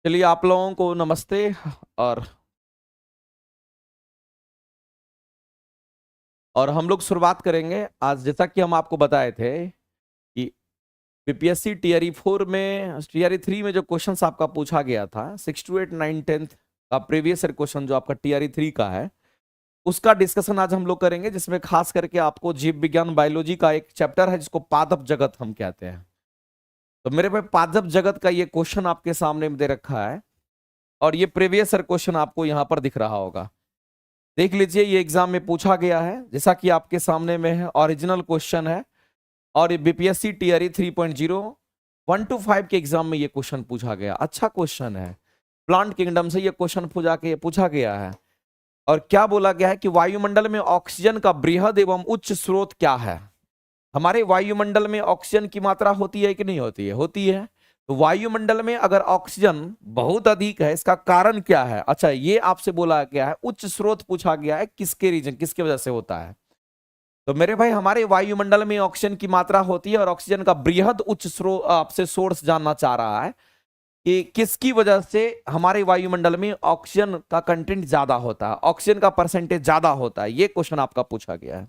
चलिए आप लोगों को नमस्ते। और हम लोग शुरुआत करेंगे आज, जैसा कि हम आपको बताए थे कि बीपीएससी टीआरई 4 में टीआरई 3 में जो क्वेश्चंस आपका पूछा गया था 6 to 8 9 10th का प्रीवियस ईयर क्वेश्चन जो आपका टीआरई 3 का है, उसका डिस्कशन आज हम लोग करेंगे, जिसमें खास करके आपको जीव विज्ञान बायोलॉजी का एक चैप्टर है जिसको पादप जगत हम कहते हैं। तो मेरे भाई पादप जगत का ये क्वेश्चन आपके सामने में दे रखा है और ये प्रीवियस ईयर क्वेश्चन आपको यहाँ पर दिख रहा होगा। देख लीजिए, ये एग्जाम में पूछा गया है, जैसा कि आपके सामने में है, ओरिजिनल क्वेश्चन है। और ये बीपीएससी टीआरई 3.0 1 to 5 के एग्जाम में ये क्वेश्चन पूछा गया। अच्छा क्वेश्चन है, प्लांट किंगडम से ये क्वेश्चन पूछा गया है। और क्या बोला गया है कि वायुमंडल में ऑक्सीजन का बृहद एवं उच्च स्रोत क्या है। हमारे वायुमंडल में ऑक्सीजन की मात्रा होती है कि नहीं होती है? होती है। तो वायुमंडल में अगर ऑक्सीजन बहुत अधिक है, इसका कारण क्या है? अच्छा, ये आपसे बोला गया है, उच्च स्रोत पूछा गया है, किसके रीजन, किसके वजह से होता है। तो मेरे भाई हमारे वायुमंडल में ऑक्सीजन की मात्रा होती है और ऑक्सीजन का बृहद उच्च स्रोत आपसे सोर्स जानना चाह रहा है कि किसकी वजह से हमारे वायुमंडल में ऑक्सीजन का कंटेंट ज्यादा होता है, ऑक्सीजन का परसेंटेज ज्यादा होता है। ये क्वेश्चन आपका पूछा गया है।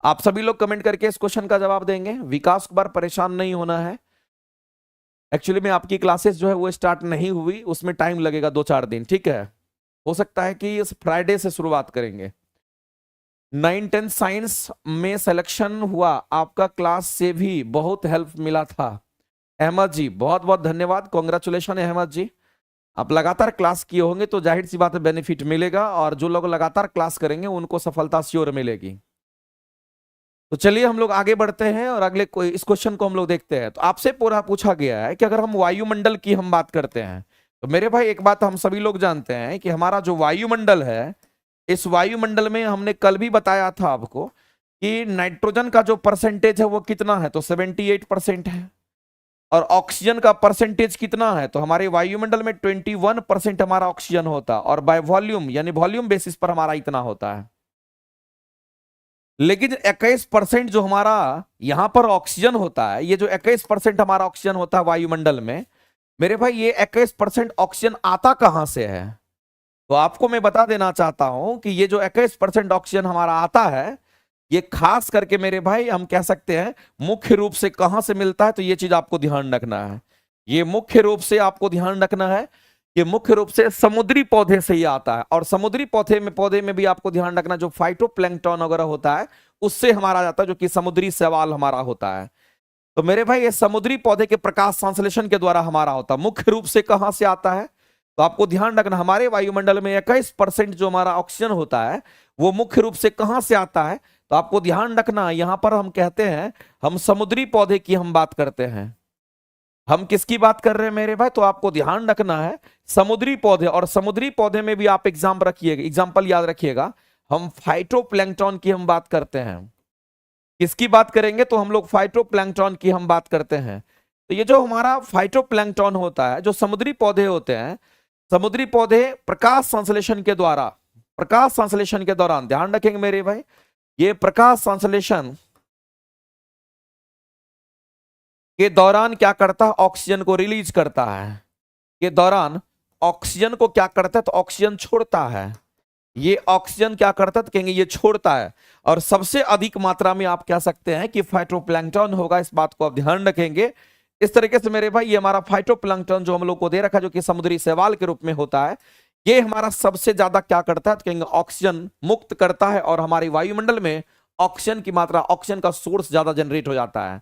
आप सभी लोग कमेंट करके इस क्वेश्चन का जवाब देंगे। विकास कुमार, परेशान नहीं होना है। एक्चुअली में आपकी क्लासेस जो है वो स्टार्ट नहीं हुई, उसमें टाइम लगेगा 2-4 दिन, ठीक है। हो सकता है कि इस फ्राइडे से शुरुआत करेंगे। 9-10 साइंस में सिलेक्शन हुआ, आपका क्लास से भी बहुत हेल्प मिला था। अहमद जी, बहुत बहुत धन्यवाद, कॉन्ग्रेचुलेशन अहमद जी। आप लगातार क्लास किए होंगे तो जाहिर सी बात है बेनिफिट मिलेगा, और जो लोग लगातार क्लास करेंगे उनको सफलता श्योर मिलेगी। तो चलिए हम लोग आगे बढ़ते हैं और अगले इस क्वेश्चन को हम लोग देखते हैं। तो आपसे पूरा पूछा गया है कि अगर हम वायुमंडल की हम बात करते हैं, तो मेरे भाई एक बात हम सभी लोग जानते हैं कि हमारा जो वायुमंडल है, इस वायुमंडल में हमने कल भी बताया था आपको कि नाइट्रोजन का जो परसेंटेज है वो कितना है, तो 78% है। और ऑक्सीजन का परसेंटेज कितना है, तो हमारे वायुमंडल में 21% हमारा ऑक्सीजन होता है, और बाय वॉल्यूम यानी वॉल्यूम बेसिस पर हमारा इतना होता है। लेकिन 21% जो हमारा यहां पर ऑक्सीजन होता है, ये जो 21% हमारा ऑक्सीजन होता है वायुमंडल में, मेरे भाई ये 21% ऑक्सीजन आता कहां से है? तो आपको मैं बता देना चाहता हूं कि ये जो 21% ऑक्सीजन हमारा आता है, ये खास करके मेरे भाई हम कह सकते हैं मुख्य रूप से कहां से मिलता है, तो ये चीज आपको ध्यान रखना है। ये मुख्य रूप से आपको ध्यान रखना है कि मुख्य रूप से समुद्री पौधे से ही आता है। और समुद्री पौधे में भी आपको ध्यान रखना, जो फाइटोप्लैंक्टन वगैरह होता है उससे हमारा जाता है, जो कि समुद्री शैवाल हमारा होता है। तो मेरे भाई ये समुद्री पौधे के प्रकाश संश्लेषण के द्वारा हमारा होता है। मुख्य रूप से कहां से आता है, तो आपको ध्यान रखना, हमारे वायुमंडल में 21% जो हमारा ऑक्सीजन होता है वो मुख्य रूप से कहां से आता है। तो आपको ध्यान रखना, यहां पर हम कहते हैं हम समुद्री पौधे की हम बात करते हैं। हम किसकी बात कर रहे हैं मेरे भाई, तो आपको ध्यान रखना है समुद्री पौधे। और समुद्री पौधे में भी आप एग्जाम्पल याद रखिएगा, हम फाइटोप्लैंक्टन की हम बात करते हैं। किसकी बात करेंगे, तो हम लोग फाइटोप्लैंक्टन की हम बात करते हैं। तो ये जो हमारा फाइटोप्लैंक्टन होता है, जो समुद्री पौधे होते हैं, समुद्री पौधे प्रकाश संश्लेषण के दौरान ध्यान रखेंगे मेरे भाई, ये प्रकाश संश्लेषण के दौरान क्या करता है, ऑक्सीजन को रिलीज करता है। के दौरान ऑक्सीजन को क्या करता है, तो ऑक्सीजन छोड़ता है। ये ऑक्सीजन क्या करता है, तो कहेंगे ये छोड़ता है। और सबसे अधिक मात्रा में आप कह सकते हैं कि फाइटोप्लैंक्टन होगा, इस बात को आप ध्यान रखेंगे। इस तरीके से मेरे भाई ये हमारा फाइटोप्लैंक्टन जो हम लोग को दे रखा है, जो कि समुद्री शैवाल के रूप में होता है, ये हमारा सबसे ज्यादा क्या करता है, तो कहेंगे ऑक्सीजन मुक्त करता है। और हमारे वायुमंडल में ऑक्सीजन की मात्रा, ऑक्सीजन का सोर्स ज्यादा जनरेट हो जाता है।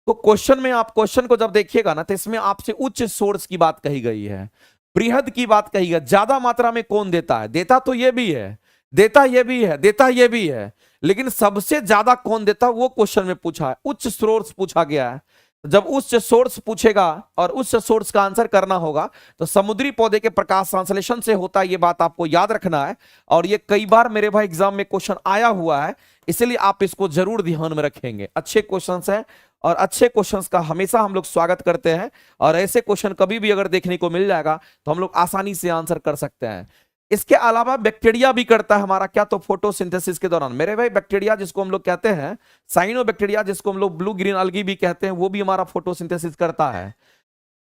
तो क्वेश्चन में आप क्वेश्चन को जब देखिएगा ना, तो इसमें आपसे उच्च सोर्स की बात कही गई है, बृहद की बात कही गई। ज्यादा मात्रा में कौन देता है, देता तो ये भी है, देता ये भी है, देता ये भी है, लेकिन सबसे ज्यादा कौन देता है वो क्वेश्चन में पूछा है, उच्च सोर्स पूछा गया है। जब उच्च सोर्स पूछेगा और उच्च सोर्स का आंसर करना होगा, तो समुद्री पौधे के प्रकाश संश्लेषण से होता है, ये बात आपको याद रखना है। और ये कई बार मेरे भाई एग्जाम में क्वेश्चन आया हुआ है, इसलिए आप इसको जरूर ध्यान में रखेंगे। अच्छे क्वेश्चंस हैं और अच्छे क्वेश्चंस का हमेशा हम लोग स्वागत करते हैं, और ऐसे क्वेश्चन कभी भी अगर देखने को मिल जाएगा तो हम लोग आसानी से आंसर कर सकते हैं। इसके अलावा बैक्टीरिया भी करता है हमारा क्या, तो फोटोसिंथेसिस के दौरान मेरे भाई बैक्टीरिया जिसको हम लोग कहते हैं साइनोबैक्टीरिया, जिसको हम लोग ब्लू ग्रीन अलगी भी कहते हैं, वो भी हमारा फोटोसिंथेसिस करता है।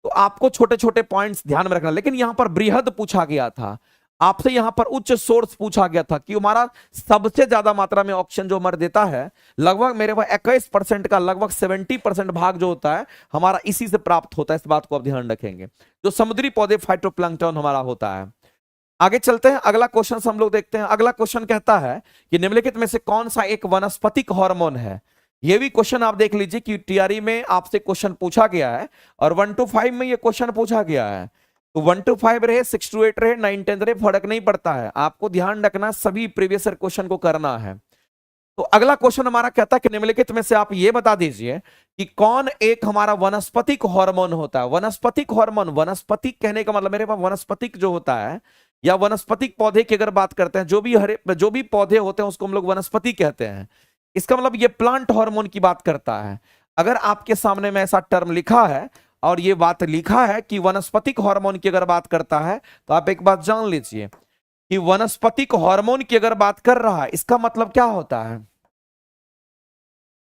तो आपको छोटे छोटे पॉइंट्स ध्यान में रखना। लेकिन यहां पर बृहद पूछा गया था, आपसे यहां पर उच्च सोर्स पूछा गया था कि हमारा सबसे ज्यादा मात्रा में ऑक्सीजन जो हमारा देता है, लगभग मेरे पास 21% का लगभग 70% भाग जो होता है हमारा इसी से प्राप्त होता है। इस बात को आप ध्यान रखेंगे। जो समुद्री पौधे फाइटोप्लैंक्टन हमारा होता है। आगे चलते हैं, अगला क्वेश्चन हम लोग देखते हैं। अगला क्वेश्चन कहता है कि निम्नलिखित में से कौन सा एक वनस्पतिक हार्मोन है। यह भी क्वेश्चन आप देख लीजिए कि टीआरई में आपसे क्वेश्चन पूछा गया है और 1 to 5 में यह क्वेश्चन पूछा गया है। तो 1 to 5 रहे, 6 to 8 रहे, 9 10 रहे, फर्क नहीं पड़ता है। आपको ध्यान रखना, सभी प्रीवियस ईयर क्वेश्चन को करना है। तो अगला क्वेश्चन हमारा कहता है कि निम्नलिखित में से आप ये बता दीजिए कि कौन एक हमारा वनस्पतिक हार्मोन होता है। वनस्पतिक हार्मोन, वनस्पतिक कहने का मतलब मेरे पास वनस्पतिक जो होता है या वनस्पतिक पौधे की अगर बात करते हैं, जो भी पौधे होते हैं उसको हम लोग वनस्पति कहते हैं। इसका मतलब ये प्लांट हार्मोन की बात करता है। अगर आपके सामने में ऐसा टर्म लिखा है और ये बात लिखा है कि वनस्पतिक हार्मोन की अगर बात करता है, तो आप एक बात जान लीजिए कि वनस्पतिक हार्मोन की अगर बात कर रहा है, इसका मतलब क्या होता है।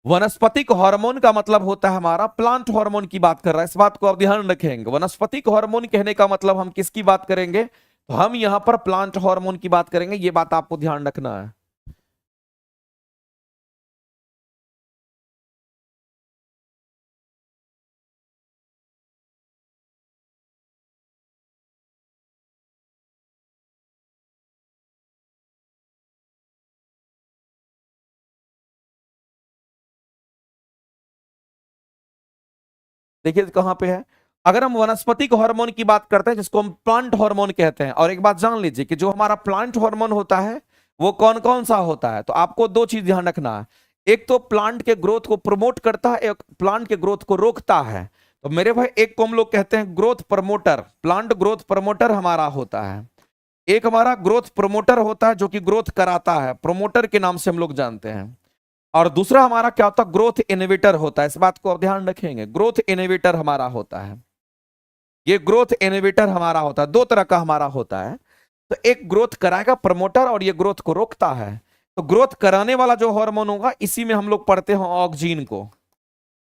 वनस्पतिक हार्मोन का मतलब होता है हमारा प्लांट हार्मोन की बात कर रहा है। इस बात को आप ध्यान रखेंगे। वनस्पतिक हार्मोन कहने का मतलब हम किसकी बात करेंगे, तो हम यहां पर प्लांट हार्मोन की बात करेंगे। ये बात आपको ध्यान रखना है। देखिए कहां पे है। अगर हम वनस्पतिक हार्मोन की बात करते हैं जिसको हम प्लांट हार्मोन कहते हैं, और एक बात जान लीजिए कि जो हमारा प्लांट हार्मोन होता है वो कौन कौन सा होता है। तो आपको दो चीज ध्यान रखना है, एक तो प्लांट के ग्रोथ को प्रमोट करता है, एक प्लांट के ग्रोथ को रोकता है। तो मेरे भाई एक को हम लोग कहते हैं growth promoter, plant growth promoter हमारा होता है। एक हमारा ग्रोथ प्रमोटर होता है जो कि ग्रोथ कराता है, प्रोमोटर के नाम से हम लोग जानते हैं। और दूसरा हमारा क्या होता है, ग्रोथ इनहिबिटर होता है। इस बात को आप ध्यान रखेंगे, ग्रोथ इनहिबिटर हमारा होता है। ये ग्रोथ इनहिबिटर हमारा होता है, दो तरह का हमारा होता है। तो एक ग्रोथ कराएगा प्रमोटर और ये ग्रोथ को रोकता है। तो ग्रोथ कराने वाला जो हार्मोन होगा, इसी में हम लोग पढ़ते हैं ऑक्सीन को,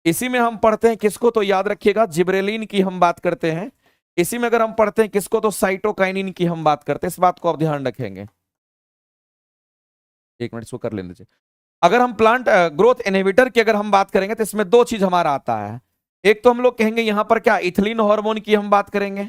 इसी में हम पढ़ते हैं किसको, तो याद रखिएगा जिब्रेलिन की हम बात करते हैं। इसी में अगर हम पढ़ते हैं किसको, तो साइटोकाइनिन की हम बात करते हैं। इस बात को आप ध्यान रखेंगे। एक मिनट इसको कर लेने दीजिए। अगर हम प्लांट ग्रोथ इनहिबिटर की अगर हम बात करेंगे तो इसमें दो चीज हमारा आता है। एक तो हम लोग कहेंगे यहां पर क्या, इथिलीन हार्मोन की हम बात करेंगे।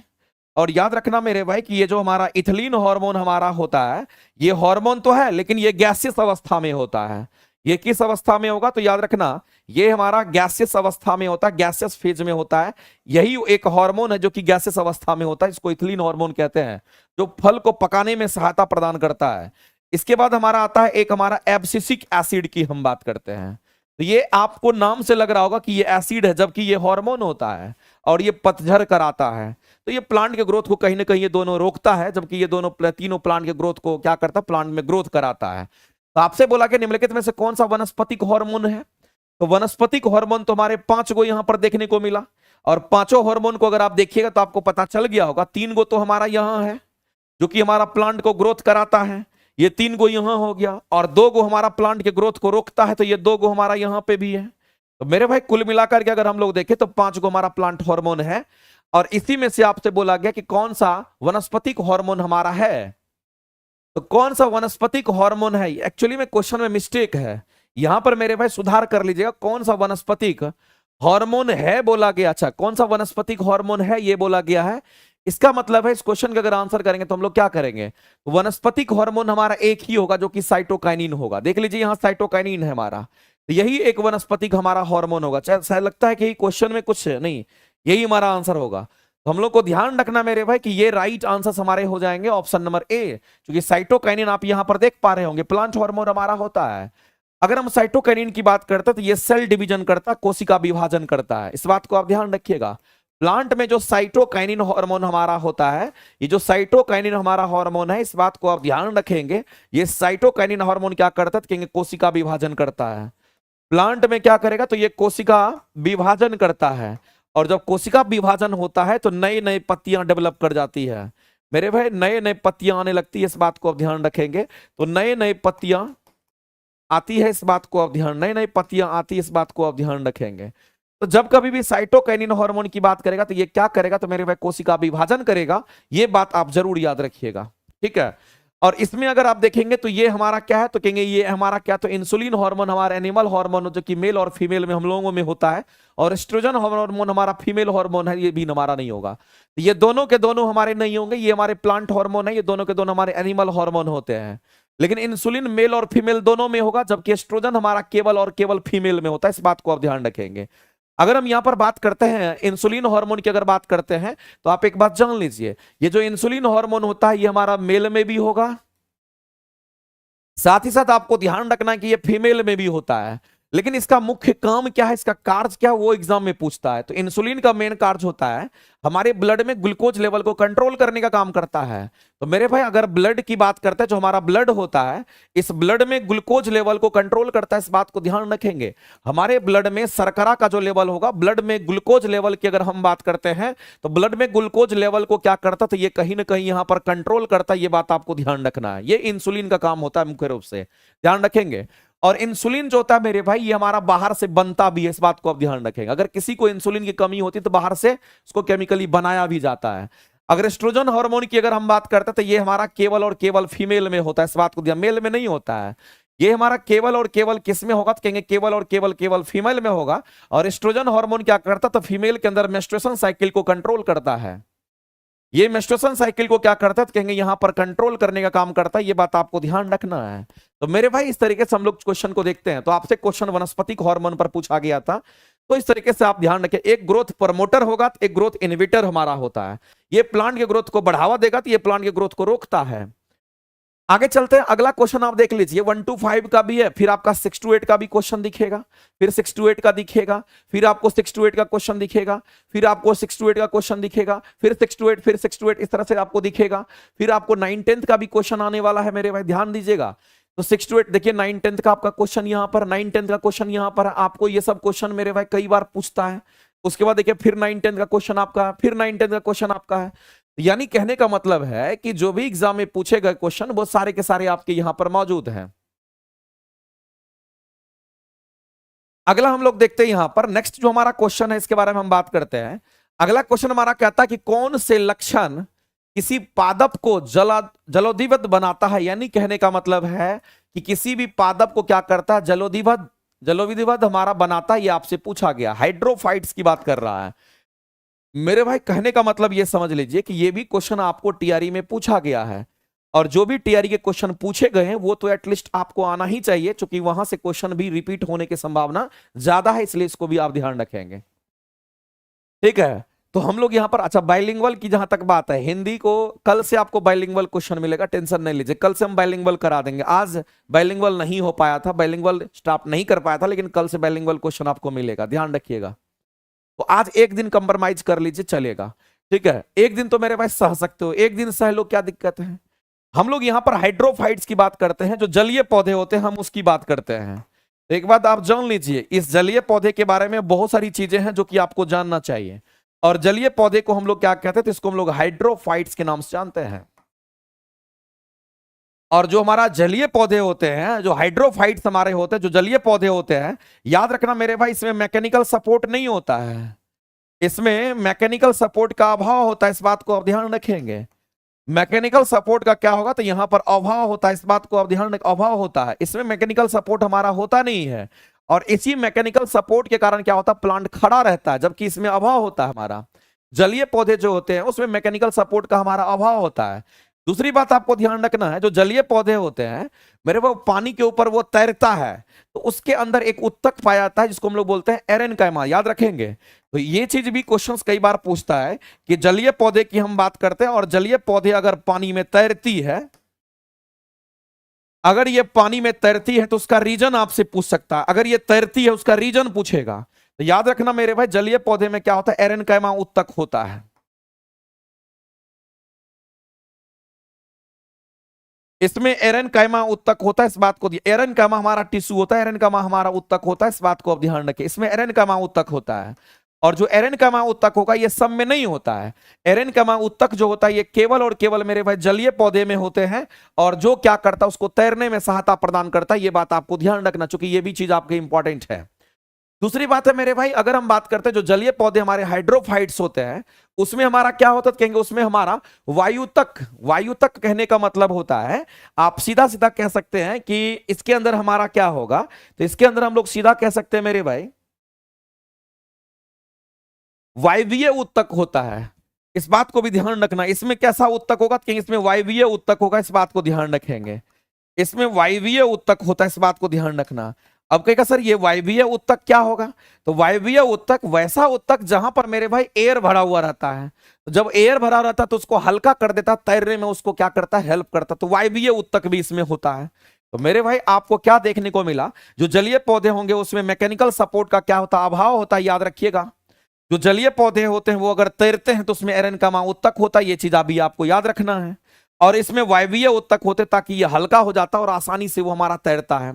और याद रखना मेरे भाई कि ये जो हमारा इथिलीन हार्मोन हमारा होता है, ये हार्मोन तो है लेकिन ये गैसियस अवस्था में होता है। ये किस अवस्था में होगा, तो याद रखना ये हमारा गैसियस अवस्था में होता है, गैसियस फेज में होता है। यही एक हार्मोन है जो कि गैसियस अवस्था में होता है, इसको इथिलीन हार्मोन कहते हैं, जो फल को पकाने में सहायता प्रदान करता है। इसके बाद हमारा आता है एक हमारा एब्सिसिक एसिड की हम बात करते हैं। तो ये आपको नाम से लग रहा होगा कि ये एसिड है, जबकि ये हार्मोन होता है और ये पतझड़ कराता है। तो ये प्लांट के ग्रोथ को कहीं ना कहीं ये दोनों रोकता है, जबकि ये दोनों तीनों प्लांट के ग्रोथ को क्या करता है, प्लांट में ग्रोथ कराता है। तो आपसे बोला कि निम्नलिखित में से कौन सा वनस्पतिक हार्मोन है। तो वनस्पतिक हार्मोन तो हमारे 5 गो यहां पर देखने को मिला, और पांचों हार्मोन को अगर आप देखिएगा तो आपको पता चल गया होगा। 3 गो तो हमारा यहां है जो कि हमारा प्लांट को ग्रोथ कराता है, ये 3 गो यहां हो गया, और 2 गो हमारा प्लांट के ग्रोथ को रोकता है, तो ये 2 गो हमारा यहां पे भी है। तो मेरे भाई कुल मिलाकर के अगर हम लोग देखें तो 5 गो हमारा प्लांट हार्मोन है। और इसी में से आपसे बोला गया कि कौन सा वनस्पतिक हार्मोन हमारा है। तो कौन सा वनस्पतिक हार्मोन है, एक्चुअली में क्वेश्चन में मिस्टेक है, यहां पर मेरे भाई सुधार कर लीजिएगा। कौन सा वनस्पतिक हार्मोन है बोला गया, अच्छा कौन सा वनस्पतिक हार्मोन है ये बोला गया है। इसका मतलब है इस क्वेश्चन का अगर आंसर करेंगे तो हम लोग क्या करेंगे, वनस्पतिक हार्मोन हमारा एक ही होगा जो कि साइटोकाइनिन होगा। देख लीजिए यहां साइटोकाइनिन है हमारा, तो यही एक वनस्पतिक हमारा हार्मोन होगा। चाहे लगता है कि क्वेश्चन में कुछ नहीं, यही हमारा आंसर होगा। तो हम लोग को ध्यान रखना मेरे भाई कि ये राइट आंसर हमारे हो जाएंगे ऑप्शन नंबर ए, क्योंकि साइटोकाइनिन आप यहां पर देख पा रहे होंगे प्लांट हार्मोन हमारा होता है। अगर हम साइटोकाइनिन की बात करते हैं तो ये सेल डिवीजन करता है, कोशिका विभाजन करता है। इस बात को आप ध्यान रखिएगा। प्लांट में जो साइटोकाइनिन हार्मोन हमारा होता है, ये जो साइटोकाइनिन हमारा हार्मोन है, इस बात को आप ध्यान रखेंगे। ये साइटोकाइनिन हार्मोन क्या करता है, कहेंगे कोशिका विभाजन करता है। प्लांट में क्या करेगा, तो ये कोशिका विभाजन करता है, और जब कोशिका विभाजन होता है तो नई नई पत्तियां डेवलप कर जाती है। मेरे भाई नए नए पत्तियां आने लगती है, इस बात को आप ध्यान रखेंगे। तो नए नए पत्तियां आती है, इस बात को आप ध्यान, नई नई पत्तियां आती है, इस बात को आप ध्यान रखेंगे। तो जब कभी भी साइटोकाइनिन हार्मोन की बात करेगा तो ये क्या करेगा, तो मेरे भाई कोशिका विभाजन करेगा। ये बात आप जरूर याद रखिएगा, ठीक है। और इसमें अगर आप देखेंगे तो ये हमारा क्या है, तो कहेंगे ये हमारा क्या, तो इंसुलिन हार्मोन हमारा एनिमल हार्मोन जो कि मेल और फीमेल में हम लोगों में होता है, और एस्ट्रोजन हार्मोन हमारा फीमेल हार्मोन है, ये भी हमारा नहीं होगा। ये दोनों के दोनों हमारे नहीं होंगे, ये हमारे प्लांट हार्मोन है, ये दोनों के दोनों हमारे एनिमल हार्मोन होते हैं। लेकिन इंसुलिन मेल और फीमेल दोनों में होगा, जबकि एस्ट्रोजन हमारा केवल और केवल फीमेल में होता है। इस बात को आप ध्यान रखेंगे। अगर हम यहां पर बात करते हैं इंसुलिन हार्मोन की, अगर बात करते हैं तो आप एक बात जान लीजिए, ये जो इंसुलिन हार्मोन होता है ये हमारा मेल में भी होगा, साथ ही साथ आपको ध्यान रखना है कि ये फीमेल में भी होता है। लेकिन इसका मुख्य काम क्या है, इसका कार्य क्या है, वो एग्जाम में पूछता है। तो इंसुलिन का मेन कार्य होता है हमारे ब्लड में ग्लूकोज लेवल को कंट्रोल करने का काम करता है। तो मेरे भाई अगर ब्लड की बात करते हैं, जो हमारा ब्लड होता है, इस ब्लड में ग्लूकोज लेवल को कंट्रोल करता है। इस बात को ध्यान रखेंगे। हमारे ब्लड में शर्करा का जो लेवल होगा, ब्लड में ग्लूकोज लेवल की अगर हम बात करते हैं, तो ब्लड में ग्लूकोज लेवल को क्या करता, तो ये कहीं ना कहीं यहां पर कंट्रोल करता है। ये बात आपको ध्यान रखना है, ये इंसुलिन का काम होता है मुख्य रूप से, ध्यान रखेंगे। और इंसुलिन जो होता है मेरे भाई, ये हमारा बाहर से बनता भी है। इस बात को आप ध्यान रखेंगे। अगर किसी को इंसुलिन की कमी होती है तो बाहर से उसको केमिकली बनाया भी जाता है। अगर एस्ट्रोजन हार्मोन की अगर हम बात करते हैं तो ये हमारा केवल और केवल फीमेल में होता है। इस बात को ध्यान, मेल में नहीं होता है। ये हमारा केवल और केवल किस में होगा, तो कहेंगे केवल और केवल केवल फीमेल में होगा। और एस्ट्रोजन हार्मोन क्या करता, तो फीमेल के अंदर मेंस्ट्रुएशन साइकिल को कंट्रोल करता है। ये मेंस्ट्रुएशन साइकिल को क्या करता है, तो कहेंगे यहां पर कंट्रोल करने का काम करता है। ये बात आपको ध्यान रखना है। तो मेरे भाई इस तरीके से हम लोग क्वेश्चन को देखते हैं। तो आपसे क्वेश्चन वनस्पतिक हार्मोन पर पूछा गया था, तो इस तरीके से आप ध्यान रखें। एक ग्रोथ प्रमोटर होगा तो एक ग्रोथ इनहिबिटर हमारा होता है। ये प्लांट के ग्रोथ को बढ़ावा देगा तो ये प्लांट के ग्रोथ को रोकता है। आगे चलते हैं, अगला क्वेश्चन आप देख लीजिए। 1 to 5 का भी है, फिर आपका 6 to 8 का भी क्वेश्चन दिखेगा, फिर 6 to 8 का दिखेगा, फिर आपको 6 to 8 का क्वेश्चन दिखेगा, फिर आपको 6 to 8 का क्वेश्चन दिखेगा, फिर 6 to 8, फिर 6 to 8, इस तरह से आपको दिखेगा। फिर आपको 9 10th का भी क्वेश्चन आने वाला है मेरे भाई, ध्यान दीजिएगा। तो 6 to 8 देखिए, 9 10th का आपका क्वेश्चन यहां पर, 9 10th का क्वेश्चन यहां पर। आपको ये सब क्वेश्चन मेरे भाई कई बार पूछता है। उसके बाद देखिए फिर 9 10th का क्वेश्चन आपका, फिर 9 10th का क्वेश्चन आपका है। यानी कहने का मतलब है कि जो भी एग्जाम में पूछे गए क्वेश्चन वो सारे के सारे आपके यहां पर मौजूद हैं। अगला हम लोग देखते हैं यहां पर, नेक्स्ट जो हमारा क्वेश्चन है इसके बारे में हम बात करते हैं। अगला क्वेश्चन हमारा कहता है कि कौन से लक्षण किसी पादप को जलोदीवत बनाता है। यानी कहने का मतलब है कि किसी भी पादप को क्या करता है, जलोविधिवत हमारा बनाता है। ये आपसे पूछा गया, हाइड्रोफाइट्स की बात कर रहा है मेरे भाई। कहने का मतलब ये समझ लीजिए कि ये भी क्वेश्चन आपको टीआरई में पूछा गया है। और जो भी टीआरई के क्वेश्चन पूछे गए हैं वो तो एटलीस्ट आपको आना ही चाहिए, क्योंकि वहां से क्वेश्चन भी रिपीट होने की संभावना ज्यादा है, इसलिए इसको भी आप ध्यान रखेंगे, ठीक है। तो हम लोग यहां पर, अच्छा बाइलिंगुअल की जहां तक बात है, हिंदी को कल से आपको बाइलिंगुअल क्वेश्चन मिलेगा, टेंशन नहीं लीजिए। कल से हम बाइलिंगुअल करा देंगे। आज बाइलिंगुअल नहीं हो पाया था, बाइलिंगुअल स्टार्ट नहीं कर पाया था, लेकिन कल से बाइलिंगुअल क्वेश्चन आपको मिलेगा, ध्यान रखिएगा। तो आज एक दिन कंप्रोमाइज कर लीजिए, चलेगा, ठीक है। एक दिन तो मेरे भाई सह सकते हो, एक दिन सह लो, क्या दिक्कत है। हम लोग यहां पर हाइड्रोफाइट्स की बात करते हैं, जो जलीय पौधे होते हैं, हम उसकी बात करते हैं। तो एक बात आप जान लीजिए, इस जलीय पौधे के बारे में बहुत सारी चीजें हैं जो कि आपको जानना चाहिए। और जलीय पौधे को हम लोग क्या कहते हैं, तो इसको हम लोग हाइड्रोफाइट्स के नाम से जानते हैं। और जो हमारा जलीय पौधे होते हैं, जो हाइड्रोफाइट्स हमारे होते हैं, जो जलीय पौधे होते हैं, याद रखना मेरे भाई, इसमें मैकेनिकल सपोर्ट नहीं होता है। इसमें मैकेनिकल सपोर्ट का अभाव होता है, इस बात को आप ध्यान रखेंगे। मैकेनिकल सपोर्ट का क्या होगा, तो यहां पर अभाव होता है, इस बात को आप ध्यान रखें, अभाव होता है। इसमें मैकेनिकल सपोर्ट हमारा होता नहीं है। और इसी मैकेनिकल सपोर्ट के कारण क्या होता है, प्लांट खड़ा रहता है, जबकि इसमें अभाव होता है हमारा। जलीय पौधे जो होते हैं उसमें मैकेनिकल सपोर्ट का हमारा अभाव होता है। दूसरी बात आपको ध्यान रखना है, जो जलीय पौधे होते हैं मेरे वो पानी के ऊपर वो तैरता है, तो उसके अंदर एक उत्तक पाया जाता है जिसको हम लोग बोलते हैं एरेनकाइमा, याद रखेंगे। तो ये चीज भी क्वेश्चंस कई बार पूछता है कि जलीय पौधे की हम बात करते हैं, और जलीय पौधे अगर पानी में तैरती है, अगर ये पानी में तैरती है तो उसका रीजन आपसे पूछ सकता है। अगर ये तैरती है उसका रीजन पूछेगा। तो याद रखना मेरे भाई, जलीय पौधे में क्या होता है, एरेनकाइमा उत्तक होता है। इसमें एरेनकाइमा उत्तक होता है, इस बात को, एरेनकाइमा हमारा टिश्यू होता है, एरेनकाइमा हमारा उत्तक होता है, इस बात को आप ध्यान रखें। इसमें एरेनकाइमा उत्तक होता है। और जो एरेनकाइमा उत्तक होगा ये सब में नहीं होता है। एरेनकाइमा उत्तक जो होता है ये केवल और केवल मेरे भाई जलीय पौधे में होते हैं, और जो क्या करता है उसको तैरने में सहायता प्रदान करता है। ये बात आपको ध्यान रखना, चूंकि ये भी चीज आपके इंपॉर्टेंट है। दूसरी बात है मेरे भाई, अगर हम बात करते हैं जो जलीय पौधे हमारे हाइड्रोफाइट्स होते हैं, उसमें हमारा क्या होता है, कहेंगे उसमें हमारा वायुतक, वायुतक कहने का मतलब होता है, आप सीधा सीधा कह सकते हैं कि इसके अंदर हमारा क्या होगा, तो इसके अंदर हम लोग सीधा कह सकते हैं मेरे भाई वायवीय उत्तक होता है। इस बात को भी ध्यान रखना, इसमें कैसा उत्तक होगा, कहेंगे इसमें वायवीय उत्तक होगा, इस बात को ध्यान रखेंगे, इसमें वायवीय उत्तक होता है, इस बात को ध्यान रखना। अब कहेगा सर ये वायवीय उत्तक क्या होगा, तो वायवीय उत्तक वैसा उत्तक जहां पर मेरे भाई एयर भरा हुआ रहता है, तो जब एयर भरा रहता है तो उसको हल्का कर देता, तैरने में उसको क्या करता है, हेल्प करता, तो वायवीय उत्तक भी इसमें होता है। तो मेरे भाई आपको क्या देखने को मिला, जो जलीय पौधे होंगे उसमें मैकेनिकल सपोर्ट का क्या होता है, अभाव होता है, याद रखिएगा। जो जलीय पौधे होते हैं वो अगर तैरते हैं तो उसमें एरन का उत्तक होता है, ये चीज अभी आपको याद रखना है। और इसमें वायवीय उत्तक होते ताकि ये हल्का हो जाता और आसानी से वो हमारा तैरता है।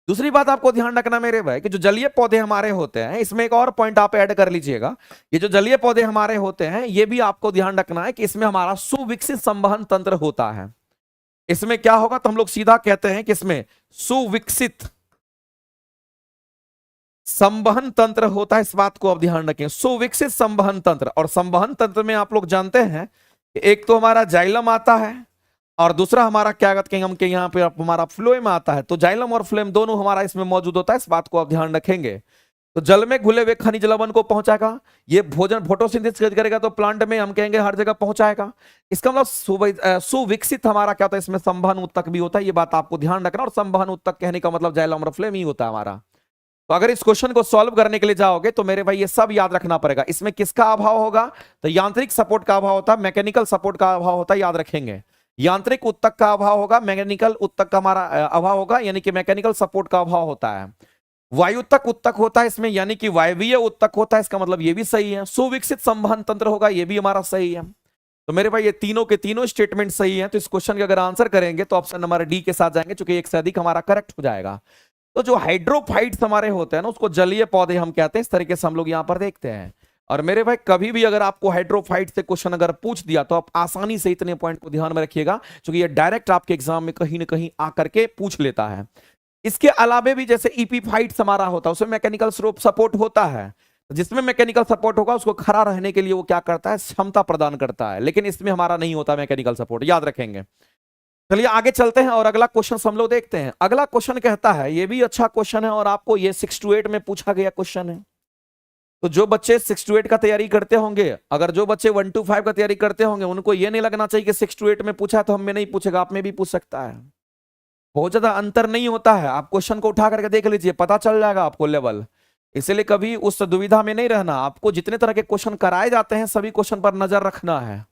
दूसरी बात आपको ध्यान रखना मेरे भाई कि जो जलीय पौधे हमारे होते हैं, इसमें एक और पॉइंट आप ऐड कर लीजिएगा, ये जो जलीय पौधे हमारे होते हैं ये भी आपको ध्यान रखना है कि इसमें हमारा सुविकसित संवहन तंत्र होता है। इसमें क्या होगा, तो हम लोग सीधा कहते हैं कि इसमें सुविकसित संवहन तंत्र होता है, इस बात को आप ध्यान रखें, सुविकसित संवहन तंत्र। और संवहन तंत्र में आप लोग जानते हैं कि एक तो हमारा जाइलम आता है और दूसरा हमारा क्या कहते हैं हम के यहाँ पे हमारा फ्लोएम आता है। तो जाइलम और फ्लोएम दोनों हमारा इसमें मौजूद होता है, इस बात को आप ध्यान रखेंगे। तो जल में घुले हुए खनिज लवण को पहुंचाएगा, ये भोजन फोटोसिंथेसिस करेगा तो प्लांट में हम कहेंगे हर जगह पहुंचाएगा। इसका मतलब सुविकसित हमारा क्या होता है, इसमें संवहन उत्तक भी होता है, ये बात आपको ध्यान रखना। और संवहन उत्तक कहने का मतलब जाइलम और फ्लोएम ही होता है हमारा। तो अगर इस क्वेश्चन को सॉल्व करने के लिए जाओगे तो मेरे भाई ये सब याद रखना पड़ेगा। इसमें किसका अभाव होगा, तो यांत्रिक सपोर्ट का अभाव होता है, मैकेनिकल सपोर्ट का अभाव होता है, याद रखेंगे। यांत्रिक उत्तक का अभाव होगा, मैकेनिकल उत्तक का हमारा अभाव होगा, यानी कि मैकेनिकल सपोर्ट का अभाव होता है। वायुतक उत्तक होता है इसमें, यानी कि वायवीय उत्तक होता है, इसका मतलब ये भी सही है। सुविकसित संवहन तंत्र होगा, ये भी हमारा सही है। तो मेरे भाई ये तीनों के तीनों स्टेटमेंट सही हैं। तो इस क्वेश्चन के अगर आंसर करेंगे तो ऑप्शन नंबर डी के साथ जाएंगे, क्योंकि एक से अधिक हमारा करेक्ट हो जाएगा। तो जो हाइड्रोफाइट्स हमारे होते हैं ना, उसको जलीय पौधे हम कहते हैं, इस तरीके से हम लोग यहां पर देखते हैं। और मेरे भाई कभी भी अगर आपको हाइड्रोफाइट से क्वेश्चन अगर पूछ दिया तो आप आसानी से इतने पॉइंट को ध्यान में रखिएगा, क्योंकि ये डायरेक्ट आपके एग्जाम में कहीं ना कहीं आकर के पूछ लेता है। इसके अलावे भी जैसे ईपीफाइट्स हमारा होता है, उसमें मैकेनिकल सपोर्ट होता है, जिसमें मैकेनिकल सपोर्ट होगा उसको खड़ा रहने के लिए वो क्या करता है, क्षमता प्रदान करता है। लेकिन इसमें हमारा नहीं होता मैकेनिकल सपोर्ट, याद रखेंगे। चलिए आगे चलते हैं और अगला क्वेश्चन हम लोग देखते हैं। अगला क्वेश्चन कहता है, ये भी अच्छा क्वेश्चन है और आपको ये 6 to 8 में पूछा गया क्वेश्चन है। तो जो बच्चे 6 to 8 का तैयारी करते होंगे, अगर जो बच्चे 1 to 5 का तैयारी करते होंगे, उनको ये नहीं लगना चाहिए कि 6 to 8 में पूछा तो हम में नहीं पूछेगा, आप में भी पूछ सकता है। बहुत ज्यादा अंतर नहीं होता है, आप क्वेश्चन को उठा करके देख लीजिए, पता चल जाएगा आपको लेवल। इसलिए कभी उस दुविधा में नहीं रहना, आपको जितने तरह के क्वेश्चन कराए जाते हैं सभी क्वेश्चन पर नजर रखना है।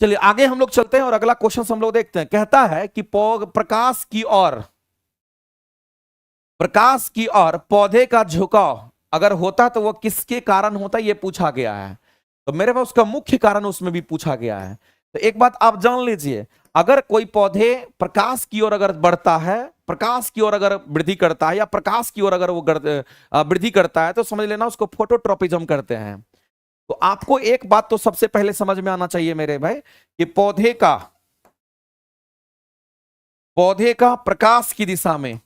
चलिए आगे हम लोग चलते हैं और अगला क्वेश्चन हम लोग देखते हैं। कहता है कि प्रकाश की ओर पौधे का झुकाव अगर होता तो वह किसके कारण होता, यह पूछा गया है। तो मेरे पास उसका मुख्य कारण उसमें भी पूछा गया है। तो एक बात आप जान लीजिए, अगर कोई पौधे प्रकाश की ओर अगर बढ़ता है, प्रकाश की ओर अगर वृद्धि करता है, या प्रकाश की ओर अगर वो वृद्धि करता है, तो समझ लेना उसको फोटोट्रोपिज्म करते हैं। तो आपको एक बात तो सबसे पहले समझ में आना चाहिए मेरे भाई कि पौधे का प्रकाश की दिशा में,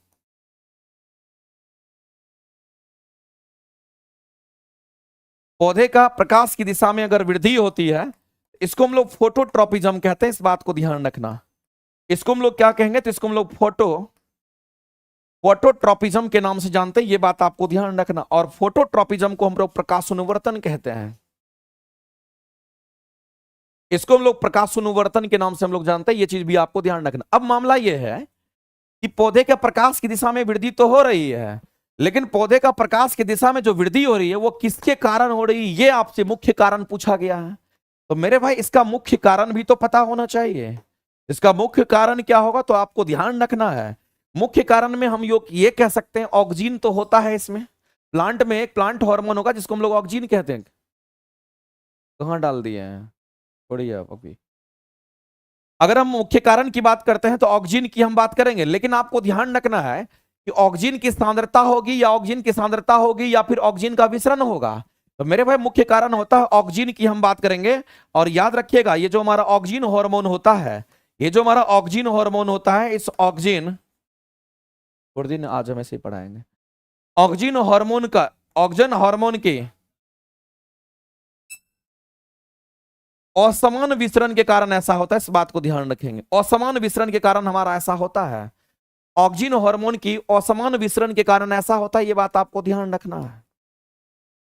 पौधे का प्रकाश की दिशा में अगर वृद्धि होती है, इसको हम लोग फोटोट्रोपिज्म कहते हैं, इस बात को ध्यान रखना। इसको हम लोग क्या कहेंगे, तो इसको हम लोग फोटोट्रोपिज्म के नाम से जानते हैं, ये बात आपको ध्यान रखना। और फोटोट्रोपिज्म को हम लोग प्रकाशानुवर्तन कहते हैं, इसको हम लोग प्रकाशानुवर्तन के नाम से हम लोग जानते हैं, ये चीज भी आपको ध्यान रखना। अब मामला ये है कि पौधे के प्रकाश की दिशा में वृद्धि तो हो रही है, लेकिन पौधे का प्रकाश की दिशा में जो वृद्धि हो रही है वो किसके कारण हो रही है, ये आपसे मुख्य कारण पूछा गया है। तो मेरे भाई इसका मुख्य कारण भी तो पता होना चाहिए। इसका मुख्य कारण क्या होगा, तो आपको ध्यान रखना है। मुख्य कारण में हम ये कह सकते हैं ऑक्सीजन तो होता है इसमें, प्लांट में एक प्लांट हार्मोन होगा जिसको हम लोग ऑक्सीजन कहते हैं। कहां डाल दिए हैं, छोड़िए आप अभी। अगर हम मुख्य कारण की बात करते हैं तो ऑक्सीजन की हम बात करेंगे, लेकिन आपको ध्यान रखना है कि ऑक्सीजन की सांद्रता होगी या ऑक्सीजन की सांद्रता होगी या फिर ऑक्सीजन का विसरण होगा। तो मेरे भाई मुख्य कारण होता है ऑक्सीजन की हम बात करेंगे। और याद रखिएगा ये जो हमारा ऑक्सीजन हार्मोन होता है, ये जो हमारा ऑक्सीजन हार्मोन होता है, इस ऑक्सीजन थोड़ी दिन आज हम ऐसे ही पढ़ाएंगे। ऑक्सिन हार्मोन का, ऑक्सीजन हार्मोन के असमान विसरण के कारण ऐसा होता है, इस बात को ध्यान रखेंगे। असमान विसरण के कारण हमारा ऐसा होता है, ऑक्सीजन हार्मोन की असमान विसरण के कारण ऐसा होता है, ये बात आपको ध्यान रखना है।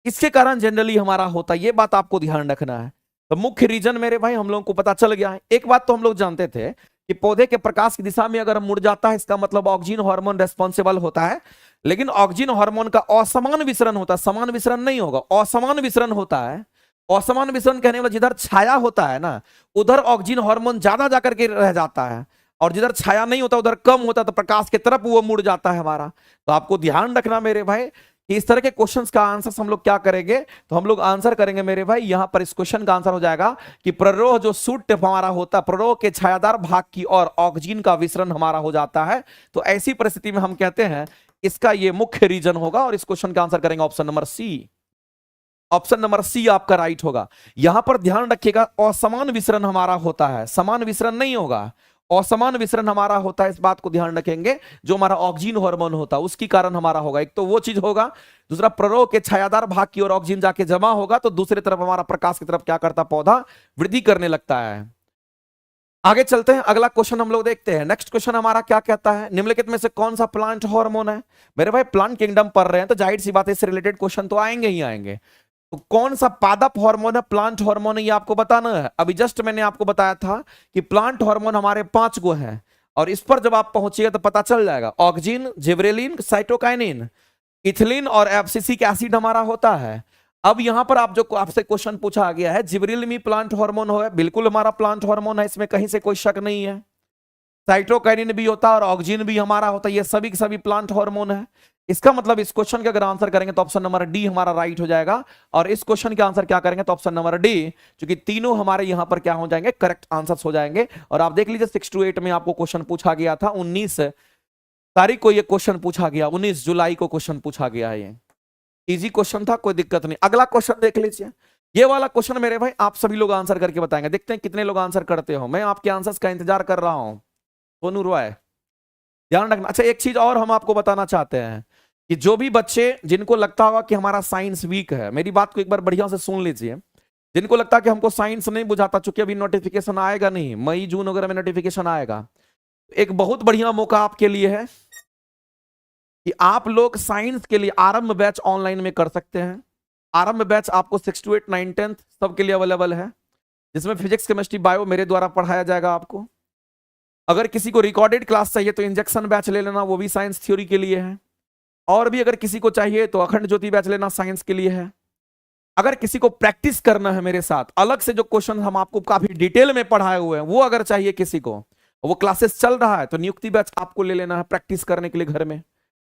इसके कारण जनरली हमारा होता है, ये बात आपको ध्यान रखना है। तो मुख्य रीजन मेरे भाई हम लोगों को पता चल गया है। एक बात तो हम लोग जानते थे कि पौधे के प्रकाश की दिशा में अगर मुड़ जाता है, इसका मतलब ऑक्सीजन हार्मोन रेस्पॉन्सिबल होता है। लेकिन ऑक्सीजन हार्मोन का असमान विसरण होता है, समान विसरण नहीं होगा, असमान विसरण होता है। असमान विसरण कहने वाला जिधर छाया होता है ना, उधर ऑक्सीजन हार्मोन ज्यादा जाकर के रह जाता है, और जिधर छाया नहीं होता उधर कम होता है, तो प्रकाश की तरफ वो मुड़ जाता है हमारा। तो आपको ध्यान रखना मेरे भाई कि इस तरह के क्वेश्चंस का आंसर हम लोग क्या करेंगे, तो हम लोग आंसर करेंगे मेरे भाई, यहां पर इस क्वेश्चन का आंसर हो जाएगा कि प्ररोह जो सूट हमारा होता है, प्ररोह के छायादार भाग की और ऑक्सीजन का विसरण हमारा हो जाता है। तो ऐसी परिस्थिति में हम कहते हैं इसका ये मुख्य रीजन होगा, और इस क्वेश्चन का आंसर करेंगे option number C. Option number C आपका राइट होगा। यहां पर ध्यान रखिएगा, असमान विसरण हमारा होता है, समान विसरण नहीं होगा, असमान विसरण हमारा होता है, इस बात को ध्यान रखेंगे। जो हमारा ऑक्सीजन हार्मोन होता है उसकी कारण हमारा होगा, एक तो वो चीज होगा, दूसरा प्ररोह के छायादार भाग की ओर ऑक्सीजन जाके जमा होगा, तो दूसरी तरफ हमारा प्रकाश की तरफ क्या करता, पौधा वृद्धि करने लगता है। आगे चलते हैं, अगला क्वेश्चन हम लोग देखते हैं। नेक्स्ट क्वेश्चन हमारा क्या कहता है, निम्नलिखित में से कौन सा प्लांट हार्मोन है। मेरे भाई प्लांट किंगडम पढ़ रहे हैं तो जाहिर सी बात है, इससे रिलेटेड क्वेश्चन तो आएंगे ही आएंगे। तो कौन सा पादप हार्मोन है, प्लांट हार्मोन है, ये आपको बताना है। अभी जस्ट मैंने आपको बताया था कि प्लांट हार्मोन हमारे 5 गो हैं, और इस पर जब आप पहुंचिएगा तो पता चल जाएगा, ऑक्सिन, जिबरेलिन, साइटोकाइनिन, इथिलीन और एब्सिसिक एसिड हमारा होता है। अब यहां पर आप जो आपसे क्वेश्चन पूछा गया है, जिबरेलिन भी प्लांट हार्मोन हो, बिल्कुल हमारा प्लांट हार्मोन है, इसमें कहीं से कोई शक नहीं है। साइटोकाइनिन भी होता है और ऑक्सिन भी हमारा होता है, ये सभी के सभी प्लांट हार्मोन है। इसका मतलब इस क्वेश्चन का अगर आंसर करेंगे तो ऑप्शन नंबर डी हमारा राइट हो जाएगा, और इस क्वेश्चन का आंसर क्या करेंगे तो ऑप्शन नंबर डी, क्योंकि तीनों हमारे यहां पर क्या हो जाएंगे, करेक्ट आंसर्स हो जाएंगे। और आप देख लीजिए 6 to 8 में आपको क्वेश्चन पूछा गया था, 19 तारीख को ये क्वेश्चन पूछा गया, 19 जुलाई को क्वेश्चन पूछा गया है। ये इजी क्वेश्चन था, कोई दिक्कत नहीं। अगला क्वेश्चन देख लीजिए, ये वाला क्वेश्चन मेरे भाई आप सभी लोग आंसर करके बताएंगे, देखते हैं कितने लोग आंसर करते हो। मैं आपके आंसर्स का इंतजार कर रहा हूं। सोनू रॉय, ध्यान रखना। अच्छा, एक चीज और हम आपको बताना चाहते हैं कि जो भी बच्चे जिनको लगता होगा कि हमारा साइंस वीक है, मेरी बात को एक बार बढ़िया से सुन लीजिए। जिनको लगता है कि हमको साइंस नहीं बुझाता, चूंकि अभी नोटिफिकेशन आएगा नहीं, मई जून वगैरह में नोटिफिकेशन आएगा, एक बहुत बढ़िया मौका आपके लिए है कि आप लोग साइंस के लिए आरंभ बैच ऑनलाइन में कर सकते हैं। आरंभ बैच आपको 6 to 8 9 10 सबके लिए अवेलेबल है, जिसमें फिजिक्स, केमिस्ट्री, बायो मेरे द्वारा पढ़ाया जाएगा आपको। अगर किसी को रिकॉर्डेड क्लास चाहिए तो इंजेक्शन बैच ले लेना, वो भी साइंस थ्योरी के लिए है। और भी अगर किसी को चाहिए तो अखंड ज्योति बैच लेना, साइंस के लिए है। अगर किसी को प्रैक्टिस करना है मेरे साथ, अलग से जो क्वेश्चन हम आपको काफी डिटेल में पढ़ाए हुए हैं, वो अगर चाहिए किसी को, वो क्लासेस चल रहा है, तो नियुक्ति बैच आपको ले लेना है प्रैक्टिस करने के लिए घर में।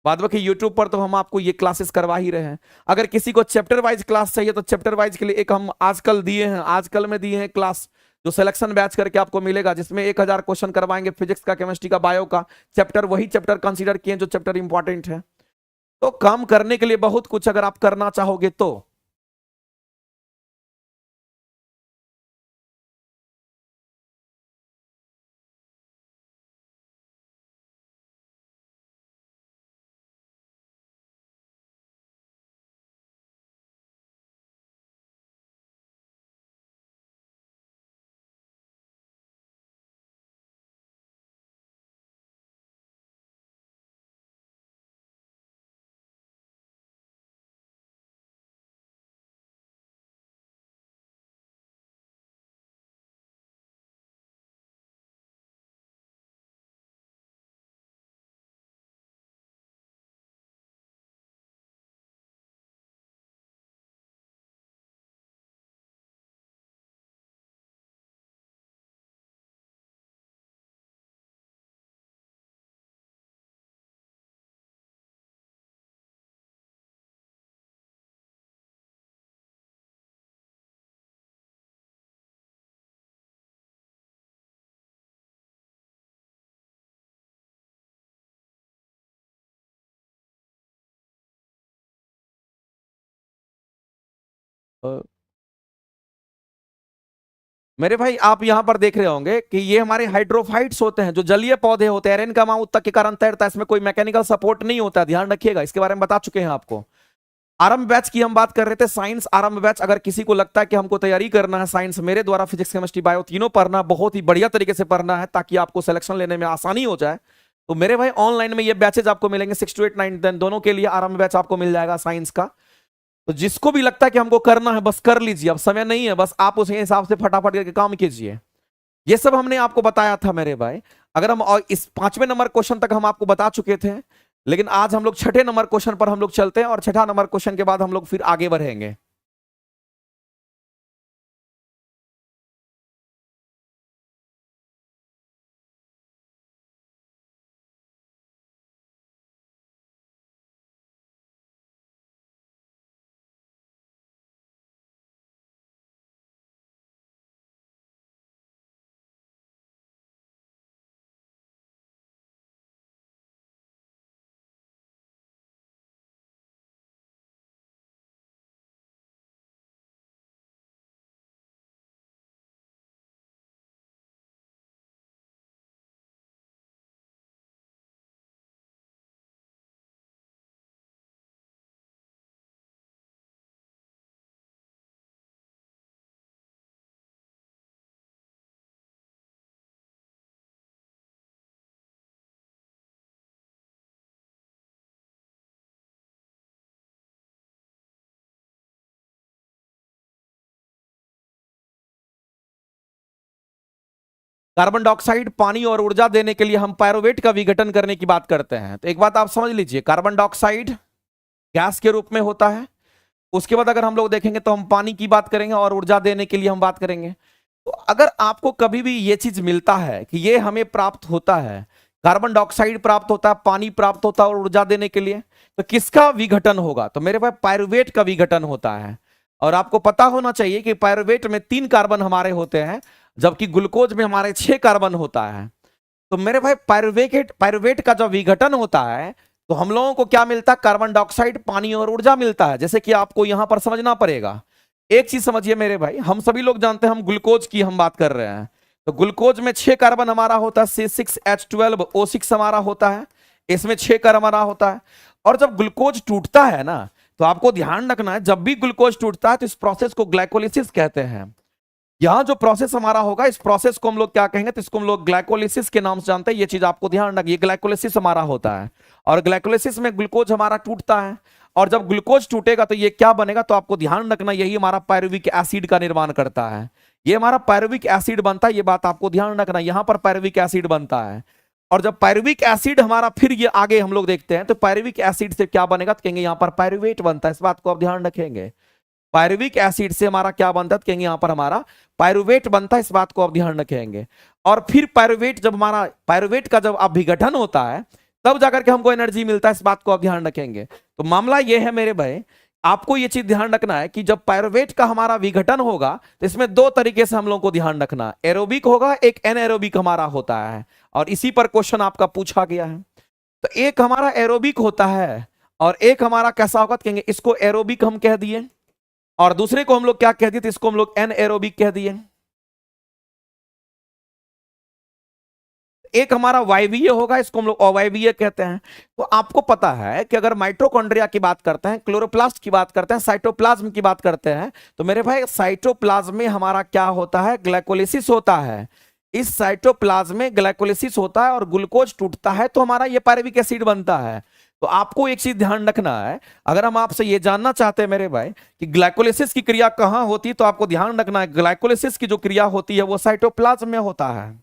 बाद बाकी यूट्यूब पर तो हम आपको ये क्लासेस करवा ही रहे हैं। अगर किसी को चैप्टर वाइज क्लास चाहिए तो चैप्टर वाइज के लिए एक हम आजकल दिए हैं, आजकल में दिए हैं क्लास, जो सिलेक्शन बैच करके आपको मिलेगा, जिसमें 1000 क्वेश्चन करवाएंगे फिजिक्स का, केमिस्ट्री का, बायो का चैप्टर, वही चैप्टर कंसीडर किए जो चैप्टर इंपॉर्टेंट है। तो काम करने के लिए बहुत कुछ अगर आप करना चाहोगे तो। मेरे भाई आप यहां पर देख रहे होंगे कि ये हमारे हाइड्रोफाइट्स होते हैं, जो जलीय पौधे होते हैं, एरन का अमाउंट तक के कारण तैरता है, इसमें कोई मैकेनिकल सपोर्ट नहीं होता, ध्यान रखिएगा, इसके बारे में बता चुके हैं आपको। आरंभ बैच की हम बात कर रहे थे, साइंस आरंभ बैच। अगर किसी को लगता है कि हमको तैयारी करना है साइंस, मेरे द्वारा फिजिक्स केमिस्ट्री बायो तीनों पढ़ना, बहुत ही बढ़िया तरीके से पढ़ना है ताकि आपको सिलेक्शन लेने में आसानी हो जाए, तो मेरे भाई ऑनलाइन में ये बैचेज आपको मिलेंगे 6 to 8 9 10 दोनों के लिए आरंभ बैच आपको मिल जाएगा साइंस का। तो जिसको भी लगता है कि हमको करना है बस कर लीजिए, अब समय नहीं है, बस आप उसी हिसाब से फटाफट करके काम कीजिए। ये सब हमने आपको बताया था मेरे भाई। अगर हम और इस 5वें नंबर क्वेश्चन तक हम आपको बता चुके थे, लेकिन आज हम लोग 6ठे नंबर क्वेश्चन पर हम लोग चलते हैं और 6ठा नंबर क्वेश्चन के बाद हम लोग फिर आगे बढ़ेंगे। कार्बन डाइऑक्साइड पानी और ऊर्जा देने के लिए हम पायरुवेट का विघटन करने की बात करते हैं। तो एक बात आप समझ लीजिए, कार्बन डाइऑक्साइड गैस के रूप में होता है। उसके बाद अगर हम लोग देखेंगे तो हम पानी की बात करेंगे और ऊर्जा देने के लिए हम बात करेंगे। तो अगर आपको कभी भी ये चीज मिलता है कि ये हमें प्राप्त होता है, कार्बन डाइऑक्साइड प्राप्त होता है, पानी प्राप्त होता है और ऊर्जा देने के लिए, तो किसका विघटन होगा? तो मेरे पास पायरुवेट का विघटन होता है। और आपको पता होना चाहिए कि पायरुवेट में 3 कार्बन हमारे होते हैं, जबकि ग्लूकोज में हमारे 6 कार्बन होता है। तो मेरे भाई पायरुवेट का जब विघटन होता है तो हम लोगों को क्या मिलता है? कार्बन डाइऑक्साइड, पानी और ऊर्जा मिलता है। जैसे कि आपको यहां पर समझना पड़ेगा, एक चीज समझिए मेरे भाई, हम सभी लोग जानते हैं, हम ग्लूकोज की हम बात कर रहे हैं, तो ग्लूकोज में 6 कार्बन हमारा होता है, C6H12O6 हमारा होता है, इसमें 6 कार्बन हमारा होता है। और जब ग्लूकोज टूटता है ना, तो आपको ध्यान रखना है, जब भी ग्लूकोज टूटता है तो इस प्रोसेस को ग्लाइकोलिसिस कहते हैं। यहां जो प्रोसेस हमारा होगा, इस प्रोसेस को हम लोग क्या कहेंगे? तो इसको हम लोग ग्लाइकोलिसिस के नाम से जानते हैं। ये चीज आपको ध्यान रखिए, ग्लाइकोलिसिस हमारा होता है। और ग्लाइकोलिसिस में ग्लूकोज हमारा टूटता है, और जब ग्लूकोज टूटेगा तो ये क्या बनेगा? तो आपको ध्यान रखना, यही हमारा पायरुविक एसिड का निर्माण करता है। ये हमारा पायरुविक एसिड बनता है, ये बात आपको ध्यान रखना, यहां पर पायरुविक एसिड बनता है। और जब पायरुविक एसिड हमारा, फिर ये आगे हम लोग देखते हैं, तो पायरुविक एसिड से क्या बनेगा? तो कहेंगे यहां पर पायरुवेट बनता है, इस बात को आप ध्यान रखेंगे। पायरुविक एसिड से हमारा क्या बनता है? कहेंगे यहां पर हमारा पायरुवेट बनता है, इस बात को आप ध्यान रखेंगे। और फिर पायरुवेट, जब हमारा पायरुवेट का जब विघटन होता है तब जाकर के हमको एनर्जी मिलता है, इस बात को आप ध्यान रखेंगे। तो मामला ये है मेरे भाई, आपको ये चीज ध्यान रखना है कि जब पायरुवेट का हमारा विघटन होगा तो इसमें 2 तरीके से हम लोग को ध्यान रखना, एरोबिक होगा, एक एनएरोबिक हमारा होता है। और इसी पर क्वेश्चन आपका पूछा गया है। तो एक हमारा एरोबिक होता है और एक हमारा कैसा होगा? कहेंगे इसको एरोबिक हम कह दिए, और दूसरे को हम लोग क्या कह दिए? तो इसको हम लोग एनएरोबिक कह दिए। एक हमारा वायवीय होगा, इसको हम लोग अवायवीय कहते हैं। तो आपको पता है कि अगर माइटोकॉन्ड्रिया की बात करते हैं, क्लोरोप्लास्ट की बात करते हैं, साइटोप्लाज्म की बात करते हैं, तो मेरे भाई साइटोप्लाज्म में हमारा क्या होता है? ग्लाइकोलिसिस होता है। इस साइटोप्लाज्म में ग्लाइकोलिसिस होता है और ग्लूकोज टूटता है तो हमारा ये पायरुविक एसिड बनता है। तो आपको एक चीज ध्यान रखना है, अगर हम आपसे ये जानना चाहते हैं मेरे भाई कि ग्लाइकोलिसिस की क्रिया कहां होती है, तो आपको ध्यान रखना है, ग्लाइकोलिसिस की जो क्रिया होती है वो साइटोप्लाज्म में होता है।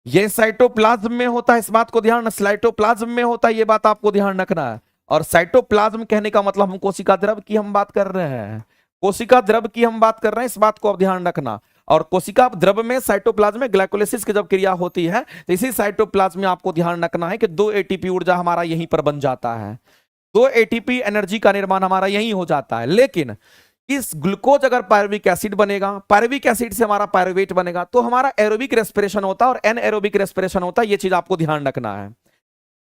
ये साइटोप्लाज्म में होता है, इस बात को ध्यान, साइटोप्लाज्म में होता है, ये बात आपको ध्यान रखना है। और साइटोप्लाज्म कहने का मतलब हम कोशिका द्रव की हम बात कर रहे हैं, कोशिका द्रव की हम बात कर रहे हैं, इस बात को आप ध्यान रखना। और कोशिका द्रव में, साइटोप्लाज्म में ग्लाइकोलिसिस की जब क्रिया होती है तो इसी साइटोप्लाज्म में आपको ध्यान रखना है कि 2 एटीपी ऊर्जा हमारा यहीं पर बन जाता है, 2 एटीपी एनर्जी का निर्माण हमारा यहीं हो जाता है। लेकिन इस ग्लूकोज अगर पायरुविक एसिड बनेगा, पायरुविक एसिड से हमारा पायरुवेट बनेगा, तो हमारा एरोबिक रेस्पिरेशन होता है और एनएरोबिक रेस्पिरेशन होता है, ये चीज आपको ध्यान रखना है।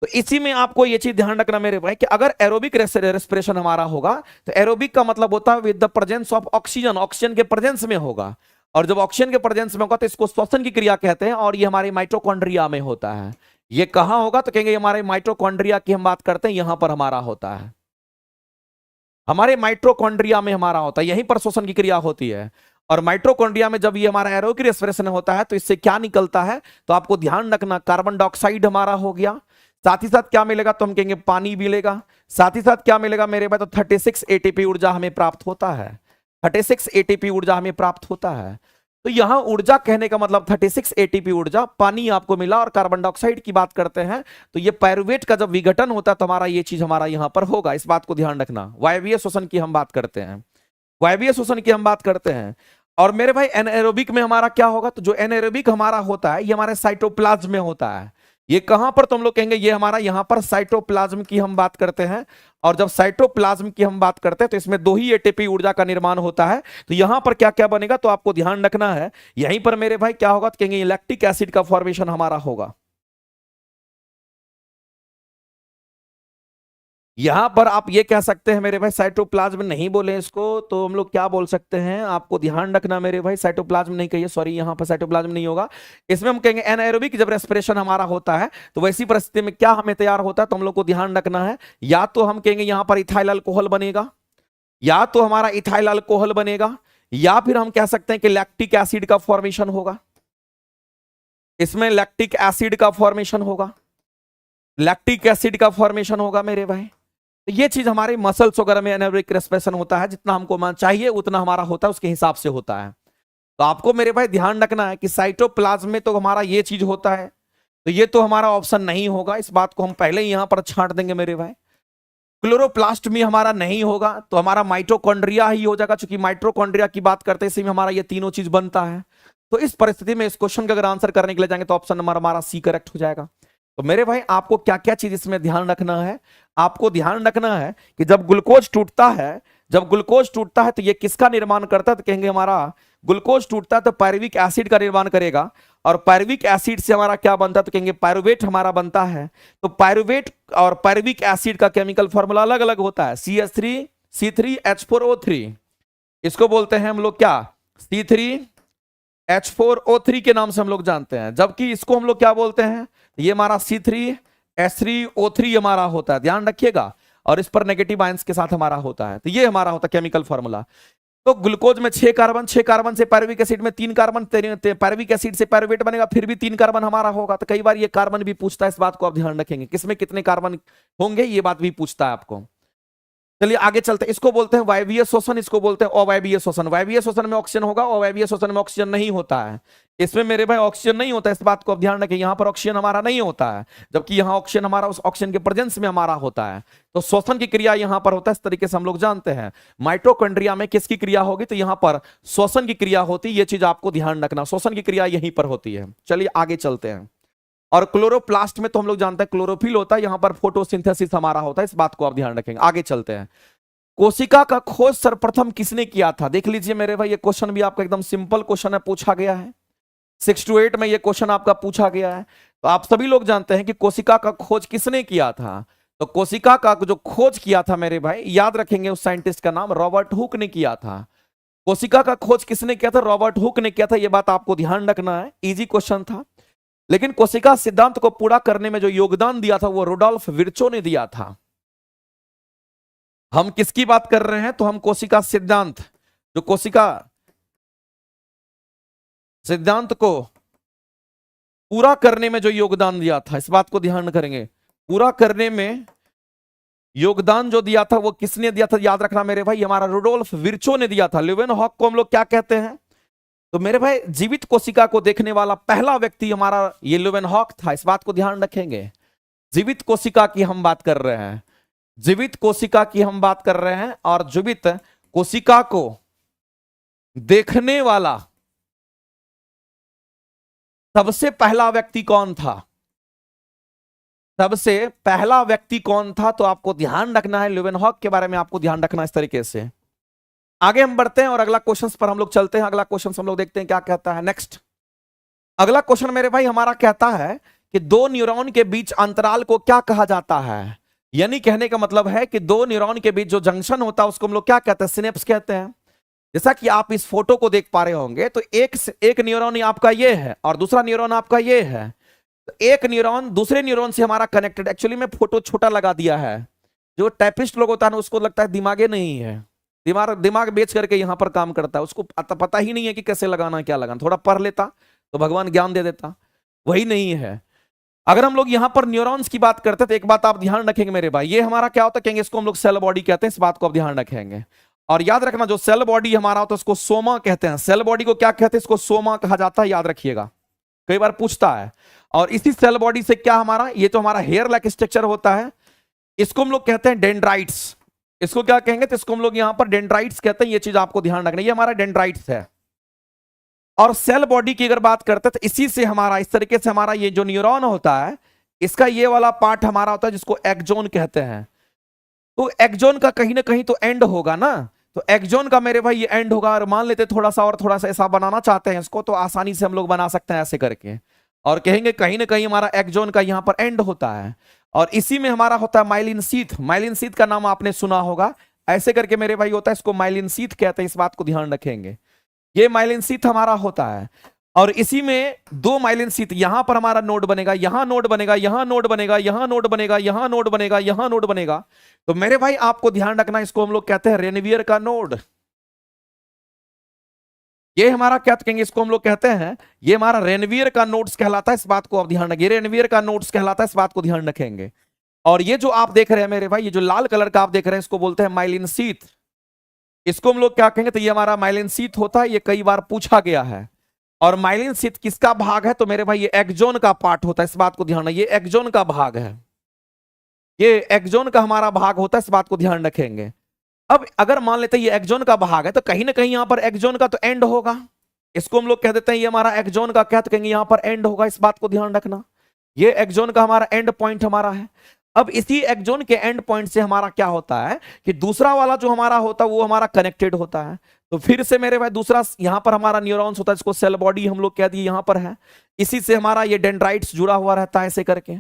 तो इसी में आपको ये चीज ध्यान रखना मेरे भाई कि अगर एरोबिक रेस्पिरेशन हमारा होगा तो एरोबिक का मतलब होता है with the presence of oxygen, oxygen के प्रेजेंस में होगा। और जब ऑक्सीजन के प्रेजेंस में होगा तो इसको श्वसन की क्रिया कहते हैं, और ये हमारे माइटोकॉन्ड्रिया में होता है। ये कहां होगा तो कहेंगे हमारे माइटोकॉन्ड्रिया की हम बात करते हैं, यहां पर हमारा होता है, हमारे माइटोकॉन्ड्रिया में हमारा होता है, यहीं पर श्वसन की क्रिया होती है। और माइटोकॉन्ड्रिया में जब ये हमारा एरोबिक रेस्पिरेशन होता है तो इससे क्या निकलता है, तो आपको ध्यान रखना कार्बन डाइऑक्साइड हमारा हो गया, साथ ही साथ क्या मिलेगा तो हम कहेंगे पानी मिलेगा, साथ ही साथ क्या मिलेगा मेरे भाई तो 36 एटीपी ऊर्जा हमें प्राप्त होता है, 36 एटीपी ऊर्जा हमें प्राप्त होता है। तो यहां ऊर्जा कहने का मतलब 36 एटीपी ऊर्जा पानी आपको मिला। और कार्बन डाइऑक्साइड की बात करते हैं तो ये पायरुवेट का जब विघटन होता है तो हमारा ये चीज हमारा यहां पर होगा, इस बात को ध्यान रखना। वायवीय श्वसन की हम बात करते हैं, वायवीय श्वसन की हम बात करते हैं। और मेरे भाई एनाएरोबिक में हमारा क्या होगा, तो जो एनाएरोबिक हमारा होता है ये हमारे साइटोप्लाज्म में होता है। ये कहां पर तुम लोग कहेंगे, ये हमारा यहां पर साइटोप्लाज्म की हम बात करते हैं। और जब साइटोप्लाज्म की हम बात करते हैं तो इसमें 2 ही एटीपी ऊर्जा का निर्माण होता है। तो यहां पर क्या क्या बनेगा तो आपको ध्यान रखना है, यहीं पर मेरे भाई क्या होगा तो कहेंगे लैक्टिक एसिड का फॉर्मेशन हमारा होगा। यहां पर आप ये कह सकते हैं मेरे भाई साइटोप्लाज्म नहीं बोले इसको, तो हम लोग क्या बोल सकते हैं, आपको ध्यान रखना मेरे भाई साइटोप्लाज्म नहीं कहिए, सॉरी यहां पर साइटोप्लाज्म नहीं होगा। इसमें हम कहेंगे एनाएरोबिक जब रेस्पिरेशन हमारा होता है तो वैसी परिस्थिति में क्या हमें तैयार होता है तो हम लोग को ध्यान रखना है, या तो हम कहेंगे यहां पर इथाइल अल्कोहल बनेगा, या तो हमारा इथाइल अल्कोहल बनेगा, या फिर हम कह सकते हैं कि लैक्टिक एसिड का फॉर्मेशन होगा। इसमें लैक्टिक एसिड का फॉर्मेशन होगा, लैक्टिक एसिड का फॉर्मेशन होगा मेरे भाई। तो ये चीज हमारे मसल्स वगैरह में एनारोबिक रेस्पिरेशन होता है, जितना हमको चाहिए उतना हमारा होता है, उसके हिसाब से होता है। तो आपको मेरे भाई ध्यान रखना है कि साइटोप्लाज्म में तो हमारा ये चीज होता है, तो ये तो हमारा ऑप्शन नहीं होगा, इस बात को हम पहले ही यहां पर छांट देंगे मेरे भाई। क्लोरोप्लास्ट में हमारा नहीं होगा तो हमारा माइटोकॉन्ड्रिया ही हो जाएगा, क्योंकि माइटोकॉन्ड्रिया की बात करते हैं इसी में हमारा ये तीनों चीज बनता है। तो इस परिस्थिति में इस क्वेश्चन का अगर आंसर करने के लिए जाएंगे तो ऑप्शन नंबर हमारा सी करेक्ट हो जाएगा। तो मेरे भाई आपको क्या क्या चीज इसमें ध्यान रखना है, आपको ध्यान रखना है कि जब ग्लूकोज टूटता है, जब ग्लूकोज टूटता है तो ये किसका निर्माण करता है, तो कहेंगे हमारा ग्लूकोज टूटता है तो पायरुविक एसिड का निर्माण करेगा। और पायरुविक एसिड से हमारा क्या बनता है तो कहेंगे पायरुवेट हमारा बनता है। तो पायरुवेट और पायरुविक एसिड का केमिकल फॉर्मूला अलग अलग होता है, CH3C3H4O3, इसको बोलते हैं हम लोग क्या C3H4O3 के नाम से हम लोग जानते हैं, जबकि इसको हम लोग क्या बोलते हैं, ये हमारा C3H3O3 हमारा होता है, ध्यान रखिएगा। और इस पर नेगेटिव आयंस के साथ हमारा होता है, तो ये हमारा होता है केमिकल फॉर्मूला। तो ग्लूकोज में 6 कार्बन, 6 कार्बन से पायरुविक एसिड में 3 कार्बन, पायरुविक एसिड से पायरुवेट बनेगा, फिर भी 3 कार्बन हमारा होगा। तो कई बार ये कार्बन भी पूछता है, इस बात को आप ध्यान रखेंगे, किसमें कितने कार्बन होंगे ये बात भी पूछता है आपको। चलिए आगे चलते हैं, इसको बोलते हैं वायवीय श्वसन, इसको बोलते हैं अवायवीय श्वसन। वायवीय श्वसन में ऑक्सीजन होगा, अवायवीय श्वसन में ऑक्सीजन नहीं होता है। इसमें मेरे भाई ऑक्सीजन नहीं होता है, इस बात को आप ध्यान रखें, यहां पर ऑक्सीजन हमारा नहीं होता है, जबकि यहां ऑक्सीजन हमारा उस ऑक्सीजन के प्रेजेंस में हमारा होता है। तो श्वसन की क्रिया यहां पर होता है, इस तरीके से हम लोग जानते हैं। माइटोकॉन्ड्रिया में किसकी क्रिया होगी, तो यहां पर श्वसन की क्रिया होती है, ये चीज आपको ध्यान रखना, श्वसन की क्रिया यहीं पर होती है। चलिए आगे चलते हैं। और क्लोरोप्लास्ट में तो हम लोग जानते हैं क्लोरोफिल होता है, यहां पर फोटोसिंथेसिस हमारा होता है, इस बात को आप ध्यान रखेंगे। आगे चलते हैं, कोशिका का खोज सर्वप्रथम किसने किया था, देख लीजिए मेरे भाई, ये क्वेश्चन भी आपका एकदम सिंपल क्वेश्चन है, पूछा गया है 6 to 8 में ये क्वेश्चन आपका पूछा गया है। तो आप सभी लोग जानते हैं कि कोशिका का खोज किसने किया था, तो कोशिका का जो खोज किया था मेरे भाई, याद रखेंगे उस साइंटिस्ट का नाम रॉबर्ट हुक ने किया था। कोशिका का खोज किसने किया था, रॉबर्ट हुक ने किया था, यह बात आपको ध्यान रखना है, इजी क्वेश्चन था। लेकिन कोशिका सिद्धांत को पूरा करने में जो योगदान दिया था वो रुडोल्फ विर्चो ने दिया था। हम किसकी बात कर रहे हैं, तो हम कोशिका सिद्धांत, जो कोशिका सिद्धांत को पूरा करने में जो योगदान दिया था, इस बात को ध्यान करेंगे, पूरा करने में योगदान जो दिया था वो किसने दिया था, याद रखना मेरे भाई, हमारा रुडोल्फ विर्चो ने दिया था। ल्यूवेनहॉक को हम लोग क्या कहते हैं, तो मेरे भाई जीवित कोशिका को देखने वाला पहला व्यक्ति हमारा ये ल्यूवेनहॉक था, इस बात को ध्यान रखेंगे। जीवित कोशिका की हम बात कर रहे हैं, जीवित कोशिका की हम बात कर रहे हैं, और जीवित कोशिका को देखने वाला सबसे पहला व्यक्ति कौन था, सबसे पहला व्यक्ति कौन था, तो आपको ध्यान रखना है, ल्यूवेनहॉक के बारे में आपको ध्यान रखना इस तरीके से। आगे हम बढ़ते हैं और अगला क्वेश्चन पर हम लोग चलते हैं। अगला क्वेश्चन हम लोग देखते हैं क्या कहता है। नेक्स्ट अगला क्वेश्चन मेरे भाई हमारा कहता है कि दो न्यूरॉन के बीच अंतराल को क्या कहा जाता है, यानी कहने का मतलब है कि दो न्यूरॉन के बीच जो जंक्शन होता है उसको हम लोग क्या कहते हैं, सिनेप्स कहते हैं। जैसा कि आप इस फोटो को देख पा रहे होंगे तो एक न्यूरॉन आपका ये है और दूसरा न्यूरॉन आपका ये है। तो एक न्यूरॉन दूसरे न्यूरॉन से हमारा कनेक्टेड, एक्चुअली में फोटो छोटा लगा दिया है। जो टाइपिस्ट लोग होता है ना उसको लगता है दिमागे नहीं है, दिमाग बेच करके यहां पर काम करता है, उसको पता ही नहीं है कि कैसे लगाना क्या लगाना। थोड़ा पढ़ लेता तो भगवान ज्ञान दे देता, वही नहीं है। अगर हम लोग यहां पर न्यूरॉन्स की बात करते हैं तो एक बात आप ध्यान रखेंगे मेरे भाई, ये हमारा क्या होता है, कहेंगे इसको हम लोग सेल बॉडी कहते हैं, इस बात को आप ध्यान रखेंगे। और याद रखना जो सेल बॉडी हमारा होता है उसको सोमा कहते हैं। सेल बॉडी को क्या कहते हैं, इसको सोमा कहा जाता है, याद रखिएगा, कई बार पूछता है। और इसी सेल बॉडी से क्या हमारा, ये तो हमारा हेयर लाइक स्ट्रक्चर होता है, इसको हम लोग कहते हैं डेंड्राइट्स। इसको क्या कहेंगे, तो इसको हम लोग यहां पर डेंड्राइट्स कहते हैं। ये चीज आपको ध्यान रखना, ये हमारा डेंड्राइट्स है। और सेल बॉडी की अगर बात करते हैं तो इसी से हमारा, इस तरीके से हमारा ये जो न्यूरॉन होता है इसका ये वाला पार्ट हमारा होता है जिसको एक्सोन कहते हैं। तो एक्सोन का कहीं ना कहीं तो एंड होगा ना, तो एक्सोन का मेरे भाई ये एंड होगा। और मान लेते थोड़ा सा ऐसा बनाना चाहते हैं इसको तो आसानी से हम लोग बना सकते हैं ऐसे करके, और कहेंगे कहीं ना कहीं हमारा एक्सोन का यहां पर एंड होता है। और इसी में हमारा होता है माइलिन शीथ। माइलिन शीथ का नाम आपने सुना होगा, ऐसे करके मेरे भाई होता है, इसको माइलिन शीथ कहते हैं, इस बात को ध्यान रखेंगे। ये माइलिन शीथ हमारा होता है और इसी में दो माइलिन शीथ, यहां पर हमारा नोड बनेगा, यहां नोड बनेगा, यहां नोड बनेगा, यहां नोड बनेगा, यहां नोड बनेगा, यहां नोड बनेगा। तो मेरे भाई आपको ध्यान रखना, इसको हम लोग कहते हैं रेनवियर का नोड। ये हमारा क्या कहेंगे, इसको हम लोग कहते हैं, ये हमारा रेनवियर का नोड्स कहलाता है, इस बात को आप ध्यान रखिए। रेनवियर का नोड्स कहलाता है, इस बात को ध्यान रखेंगे। और ये जो आप देख रहे हैं मेरे भाई, ये जो लाल कलर का आप देख रहे हैं इसको बोलते हैं माइलिन शीथ। इसको हम लोग क्या कहेंगे, तो ये हमारा माइलिन शीथ होता है, ये कई बार पूछा गया है। और माइलिन शीथ किसका भाग है, तो मेरे भाई ये एक्सोन का पार्ट होता है, इस बात को ध्यान रखिए। ये एक्सोन का भाग है, ये एक्सोन का हमारा भाग होता है, इस बात को ध्यान रखेंगे। अब अगर मान लेते हैं ये एक्सोन का भाग है तो कहीं ना कहीं यहां पर एक्सोन का तो एंड होगा, इसको हम लोग कह देते हैं ये हमारा एक्सोन का क्या, तो कहेंगे यहां पर एंड होगा, इस बात को ध्यान रखना। ये एक्सोन का हमारा एंड पॉइंट हमारा है। अब इसी एक्सोन के एंड पॉइंट से हमारा क्या होता है कि दूसरा वाला जो हमारा होता है वो हमारा कनेक्टेड होता है। तो फिर से मेरे भाई दूसरा यहां पर हमारा न्यूरॉन्स होता है, इसको सेल बॉडी हम लोग कह दिए, यहां पर है। इसी से हमारा ये डेंड्राइट्स जुड़ा हुआ रहता है ऐसे करके।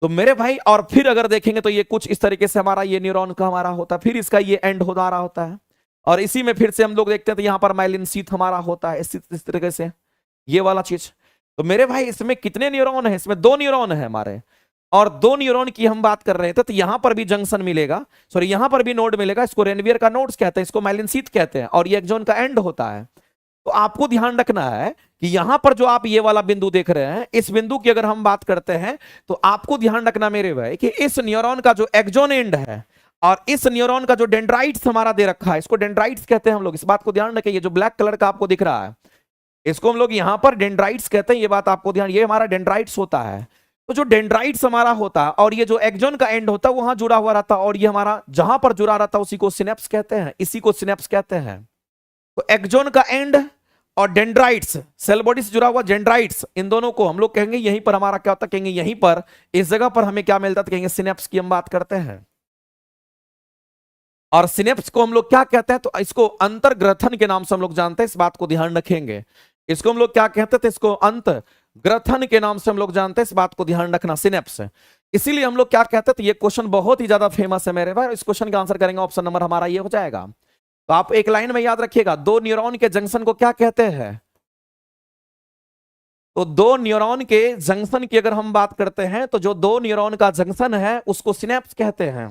तो मेरे भाई और फिर अगर देखेंगे तो ये कुछ इस तरीके से हमारा ये न्यूरॉन का हमारा होता है, फिर इसका ये एंड होता रहा होता है। और इसी में फिर से हम लोग देखते हैं तो यहाँ पर माइलिन शीथ हमारा होता है इस तरीके से, ये वाला चीज। तो मेरे भाई इसमें कितने न्यूरॉन है, इसमें दो न्यूरॉन है हमारे। और दो न्यूरॉन की हम बात कर रहे थे तो यहां पर भी जंक्शन मिलेगा, सॉरी यहां पर भी नोड मिलेगा, इसको रेनवियर का नोड्स कहते हैं, इसको माइलिन शीथ कहते हैं, और ये एक्सोन का एंड होता है। तो आपको ध्यान रखना है कि यहां पर जो आप ये वाला बिंदु देख रहे हैं, इस बिंदु की अगर हम बात करते हैं तो आपको ध्यान रखना मेरे भाई कि इस न्यूरॉन का जो एक्सोन एंड है और इस न्यूरॉन का जो डेंड्राइट्स हमारा दे रखा है, इसको डेंड्राइट्स कहते हैं हम लोग, इस बात को ध्यान रखें। ये जो ब्लैक कलर का आपको दिख रहा है इसको हम लोग यहां पर डेंड्राइट्स कहते हैं, ये बात आपको ध्यान, ये हमारा डेंड्राइट्स होता है। तो जो डेंड्राइट्स हमारा होता है और ये जो एक्सोन का एंड होता है वहां जुड़ा हुआ रहता है, और ये हमारा जहां पर जुड़ा रहता है उसी को सिनेप्स कहते हैं, इसी को सिनेप्स कहते हैं। तो एक्सोन का एंड और डेंड्राइट्स, सेल बॉडी से जुड़ा हुआ डेंड्राइट्स, इन दोनों को हम लोग कहेंगे यहीं पर हमारा क्या होता है, कहेंगे यहीं पर इस जगह पर हमें क्या मिलता है, कहेंगे सिनेप्स की हम बात करते हैं। और सिनेप्स को हम लोग क्या कहते हैं, तो इसको अंतर्ग्रथन के नाम से हम लोग जानते हैं, इस बात को ध्यान रखेंगे। इसको हम लोग क्या कहते थे, इसको अंतर्ग्रथन के नाम से हम लोग जानते हैं, इस बात को ध्यान रखना, सिनेप्स। इसीलिए हम लोग क्या कहते हैं, तो ये क्वेश्चन बहुत ही ज्यादा फेमस है मेरे भाई, इस क्वेश्चन का आंसर करेंगे, ऑप्शन नंबर हमारा ये हो जाएगा। तो आप एक लाइन में याद रखिएगा, दो न्यूरॉन के जंक्शन को क्या कहते हैं, तो दो न्यूरॉन के जंक्शन की अगर हम बात करते हैं तो जो दो न्यूरॉन का जंक्शन है उसको सिनेप्स कहते हैं।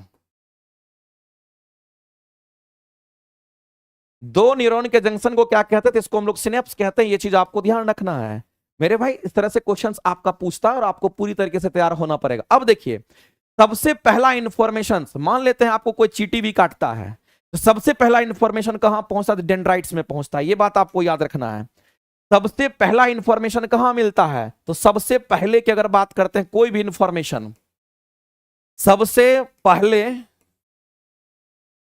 दो न्यूरॉन के जंक्शन को क्या कहते हैं, तो इसको हम लोग सिनेप्स कहते हैं, ये चीज आपको ध्यान रखना है मेरे भाई। इस तरह से क्वेश्चंस आपका पूछता है और आपको पूरी तरीके से तैयार होना पड़ेगा। अब देखिए सबसे पहला इंफॉर्मेशन, मान लेते हैं आपको कोई चींटी भी काटता है तो सबसे पहला इंफॉर्मेशन कहां पहुंचता है, डेंड्राइट्स में पहुंचता है, ये बात आपको याद रखना है। सबसे पहला इंफॉर्मेशन कहां मिलता है, तो सबसे पहले की अगर बात करते हैं कोई भी इंफॉर्मेशन,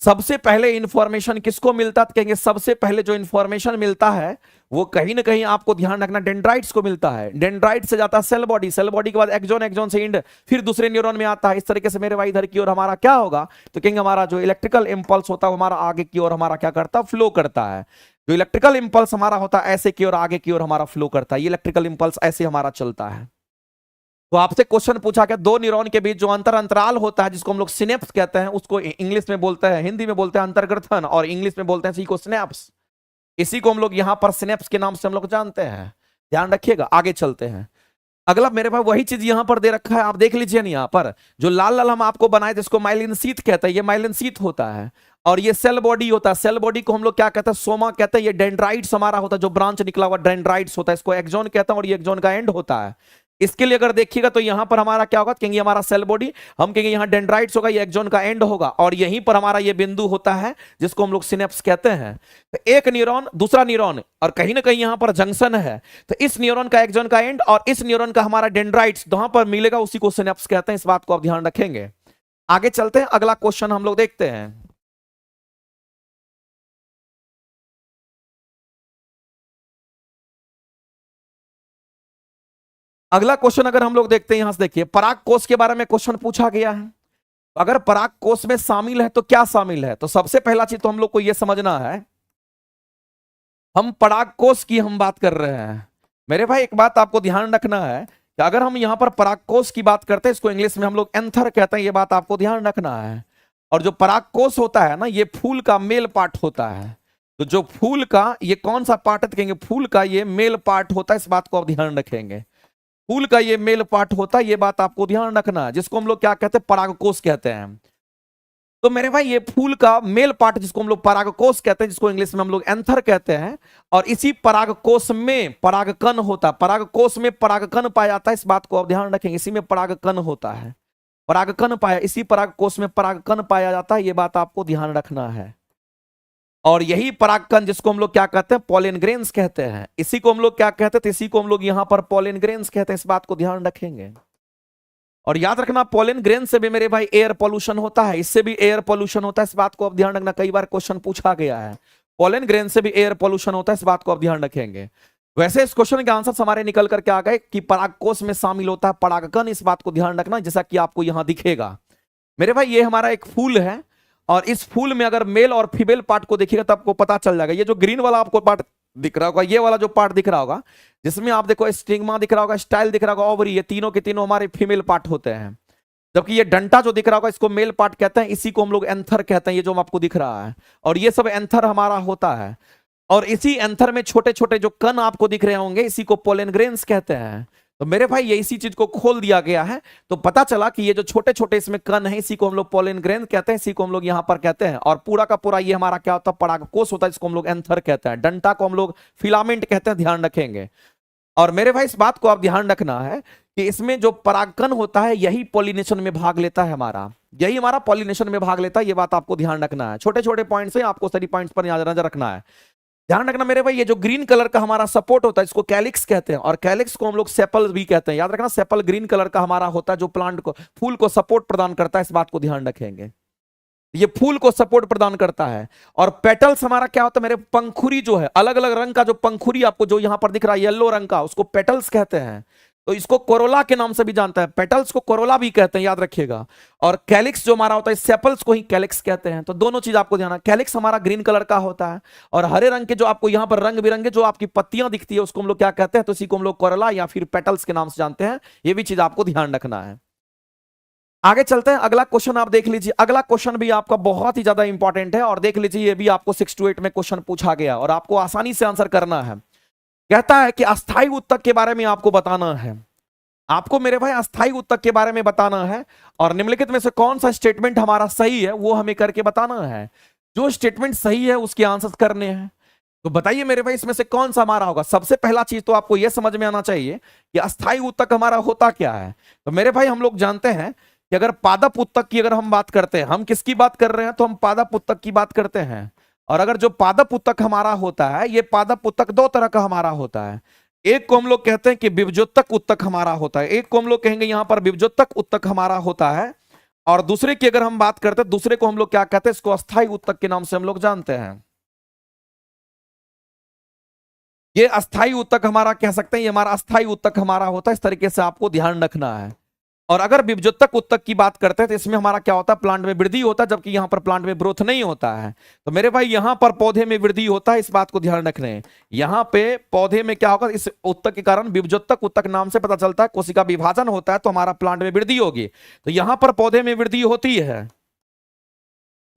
सबसे पहले इंफॉर्मेशन किसको मिलता है, तो कहेंगे सबसे पहले जो इंफॉर्मेशन मिलता है वो कहीं ना कहीं आपको ध्यान रखना डेंड्राइट्स को मिलता है। डेंड्राइट से जाता है सेल बॉडी, सेल बॉडी के बाद एक्सोन, एक्सोन से इंड, फिर दूसरे न्यूरॉन में आता है। इस तरीके से मेरे भाई इधर की ओर हमारा क्या होगा, तो कहेंगे हमारा जो इलेक्ट्रिकल इंपल्स होता है हमारा आगे की ओर हमारा क्या करता है, फ्लो करता है। जो इलेक्ट्रिकल इंपल्स हमारा होता है ऐसे की ओर, आगे की ओर हमारा फ्लो करता है, ये इलेक्ट्रिकल इंपल्स ऐसे हमारा चलता है। तो आपसे क्वेश्चन पूछा गया दो न्यूरॉन के बीच जो अंतराल होता है जिसको हम लोग सिनेप्स कहते हैं, उसको इंग्लिश में बोलते हैं, हिंदी में बोलते हैं अंतर्ग्रथन, और इंग्लिश में बोलते हैं इसी को सिनेप्स। इसी को हम लोग यहां पर सिनेप्स के नाम से हम लोग जानते हैं। ध्यान रखिएगा। आगे चलते हैं। अगला मेरे पास वही चीज यहां पर दे रखा है, आप देख लीजिए ना, यहां पर जो लाल लाल हम आपको बनाए थे इसको माइलिन शीथ कहते हैं, ये माइलिन शीथ होता है। और ये सेल बॉडी होता है, सेल बॉडी को हम लोग क्या कहते हैं, सोमा कहते हैं। ये डेंड्राइट्स हमारा होता है, जो ब्रांच निकला हुआ डेंड्राइट्स होता है, इसको एक्सॉन कहते हैं, और ये एक्सॉन का एंड होता है। इसके लिए अगर देखिएगा तो यहां पर हमारा क्या होगा, कहेंगे हमारा सेल बॉडी, हम कहेंगे यहां डेंड्राइट्स होगा, ये एक्सॉन का एंड होगा, और यहीं पर हमारा ये बिंदु होता है जिसको हम लोग सिनेप्स कहते हैं। तो एक न्यूरॉन दूसरा न्यूरॉन, और कहीं ना कहीं यहां पर जंक्शन है, तो इस न्यूरॉन का एक्सॉन का एंड और इस न्यूरॉन का हमारा डेंड्राइट्स जहां पर मिलेगा उसी को सिनेप्स कहते हैं। इस बात को आप ध्यान रखेंगे। आगे चलते हैं, अगला क्वेश्चन हम लोग देखते हैं। अगला क्वेश्चन अगर हम लोग देखते हैं, यहां से देखिए, पराग कोष के बारे में क्वेश्चन पूछा गया है। तो अगर पराग कोष में शामिल है तो क्या शामिल है, तो सबसे पहला चीज तो हम लोग को यह समझना है, हम पराग कोष की हम बात कर रहे हैं। मेरे भाई एक बात आपको ध्यान रखना है कि अगर हम यहां पर पराग कोष की बात करते हैं, इसको इंग्लिश में हम लोग एंथर कहते हैं, यह बात आपको ध्यान रखना है। और जो पराग कोष होता है ना, ये फूल का मेल पार्ट होता है। तो जो फूल का ये कौन सा पार्ट है, कहेंगे फूल का ये मेल पार्ट होता है। इस बात को आप ध्यान रखेंगे, फूल का ये मेल पार्ट होता है, ये बात आपको ध्यान रखना है, जिसको हम लोग क्या कहते हैं, परागकोश कहते हैं। तो मेरे भाई ये फूल का मेल पार्ट जिसको हम लोग परागकोश कहते हैं, जिसको इंग्लिश में हम लोग एंथर कहते हैं, और इसी परागकोश में परागकण होता है, परागकोश में परागकण पाया जाता है। इस बात को आप ध्यान रखेंगे, इसी में परागकण होता है, परागकण पाया, इसी परागकोश में परागकण पाया जाता है, ये बात आपको ध्यान रखना है। और यही परागकण जिसको हम लोग क्या कहते हैं, पॉलन ग्रेन्स कहते हैं, इसी को हम लोग क्या कहते हैं, तो इसी को हम लोग यहां पर पॉलन ग्रेन्स कहते हैं। इस बात को ध्यान रखेंगे। और याद रखना, पॉलन ग्रेन से भी मेरे भाई एयर पोल्यूशन होता है, इससे भी एयर पोल्यूशन होता है। इस बात को आप ध्यान रखना, कई बार क्वेश्चन पूछा गया है, पॉलन ग्रेन से भी एयर पोल्यूशन होता है। इस बात को आप ध्यान रखेंगे। वैसे इस क्वेश्चन के आंसर हमारे निकल करके आ गए कि परागकोश में शामिल होता है परागकण। इस बात को ध्यान रखना, जैसा कि आपको यहां दिखेगा। मेरे भाई ये हमारा एक फूल है, और इस फूल में अगर मेल और फीमेल पार्ट को देखिएगा तो आपको पता चल जाएगा। ये जो ग्रीन वाला आपको पार्ट दिख रहा होगा, ये वाला जो पार्ट दिख रहा होगा, जिसमें आप देखो स्टिग्मा दिख रहा होगा, स्टाइल दिख रहा होगा, ओवरी, ये तीनों के तीनों हमारे फीमेल पार्ट होते हैं। जबकि ये डंटा जो दिख रहा होगा, इसको मेल पार्ट कहते हैं, इसी को हम लोग एंथर कहते हैं, ये जो आपको दिख रहा है। और ये सब एंथर हमारा होता है, और इसी एंथर में छोटे छोटे जो कण आपको दिख रहे होंगे, इसी को पोलन ग्रेन्स कहते हैं। तो मेरे भाई ये इसी चीज को खोल दिया गया है, तो पता चला कि ये जो छोटे छोटे इसमें कण है, इसी को हम लोग पोलन ग्रेन कहते हैं, इसी को हम लोग यहां पर कहते हैं। और पूरा का पूरा ये हमारा क्या होता है, परागकोश होता है, इसको हम लोग एंथर कहते हैं। डंटा को हम लोग फिलामेंट कहते हैं, ध्यान रखेंगे। और मेरे भाई इस बात को आप ध्यान रखना है कि इसमें जो परागकण होता है, यही पॉलिनेशन में भाग लेता है, हमारा यही हमारा पॉलिनेशन में भाग लेता है। ये बात आपको ध्यान रखना है, छोटे छोटे पॉइंट्स है, आपको सभी पॉइंट्स पर नजर रखना है। ध्यान रखना मेरे भाई, ये जो ग्रीन कलर का हमारा सपोर्ट होता है, इसको कैलिक्स कहते हैं, और कैलिक्स को हम लोग सेपल भी कहते हैं। याद रखना, सेपल ग्रीन कलर का हमारा होता है, जो प्लांट को, फूल को सपोर्ट प्रदान करता है। इस बात को ध्यान रखेंगे, ये फूल को सपोर्ट प्रदान करता है। और पेटल्स हमारा क्या होता है मेरे, पंखुड़ी जो है, अलग अलग रंग का जो पंखुड़ी आपको जो यहां पर दिख रहा है येलो रंग का, उसको पेटल्स कहते हैं। तो इसको कोरोला के नाम से भी जानता है, पेटल्स को कोरोला भी कहते हैं, याद रखिएगा। और कैलिक्स जो हमारा होता है, सेपल्स को ही कैलिक्स कहते हैं। तो दोनों चीज आपको ध्यान, कैलिक्स हमारा ग्रीन कलर का होता है, और हरे रंग के जो आपको यहां पर रंग बिरंगे जो आपकी पत्तियां दिखती है, उसको हम लोग क्या कहते हैं, तो इसी को हम लोग कोरोला या फिर पेटल्स के नाम से जानते हैं। ये भी चीज आपको ध्यान रखना है। आगे चलते हैं, अगला क्वेश्चन आप देख लीजिए। अगला क्वेश्चन भी आपका बहुत ही ज्यादा इंपॉर्टेंट है, और देख लीजिए ये भी आपको 6 to 8 में क्वेश्चन पूछा गया, और आपको आसानी से आंसर करना है। कहता है कि अस्थायी उत्तक के बारे में आपको बताना है, आपको मेरे भाई अस्थायी उत्तक के बारे में बताना है, और निम्नलिखित में से कौन सा स्टेटमेंट हमारा सही है वो हमें करके बताना है। जो स्टेटमेंट सही है उसके आंसर करने हैं। तो बताइए मेरे भाई इसमें से कौन सा हमारा होगा। सबसे पहला चीज तो आपको यह समझ में आना चाहिए कि अस्थायी उत्तक हमारा होता क्या है। तो मेरे भाई हम लोग जानते हैं कि अगर पादप उत्तक की अगर हम बात करते हैं, हम किसकी बात कर रहे हैं, तो हम पादप उत्तक की बात करते हैं। और अगर जो पादप उत्तक हमारा होता है, ये पादप उत्तक दो तरह का हमारा होता है। एक को हम लोग कहते हैं कि विभजोत्तक उत्तक हमारा होता है, एक को हम लोग कहेंगे यहां पर विभजोत्तक उत्तक हमारा होता है। और दूसरे की अगर हम बात करते हैं, दूसरे को हम लोग क्या कहते हैं, इसको अस्थायी उत्तक के नाम से हम लोग जानते हैं। ये अस्थायी उत्तक हमारा कह सकते हैं, ये हमारा अस्थायी उत्तक हमारा होता है। इस तरीके से आपको ध्यान रखना है। और अगर विभजोतक उत्तक की बात करते हैं तो इसमें हमारा क्या होता है, प्लांट में वृद्धि होता है, जबकि यहां पर प्लांट में ग्रोथ नहीं होता है। तो मेरे भाई यहां पर पौधे में वृद्धि होता है, इस बात को ध्यान रखना है। यहां पे पौधे में क्या होगा, इस उत्तक के कारण विभजोतक उत्तक नाम से पता चलता है, कोशिका विभाजन होता है तो हमारा प्लांट में वृद्धि होगी। तो यहां पर पौधे में वृद्धि होती है,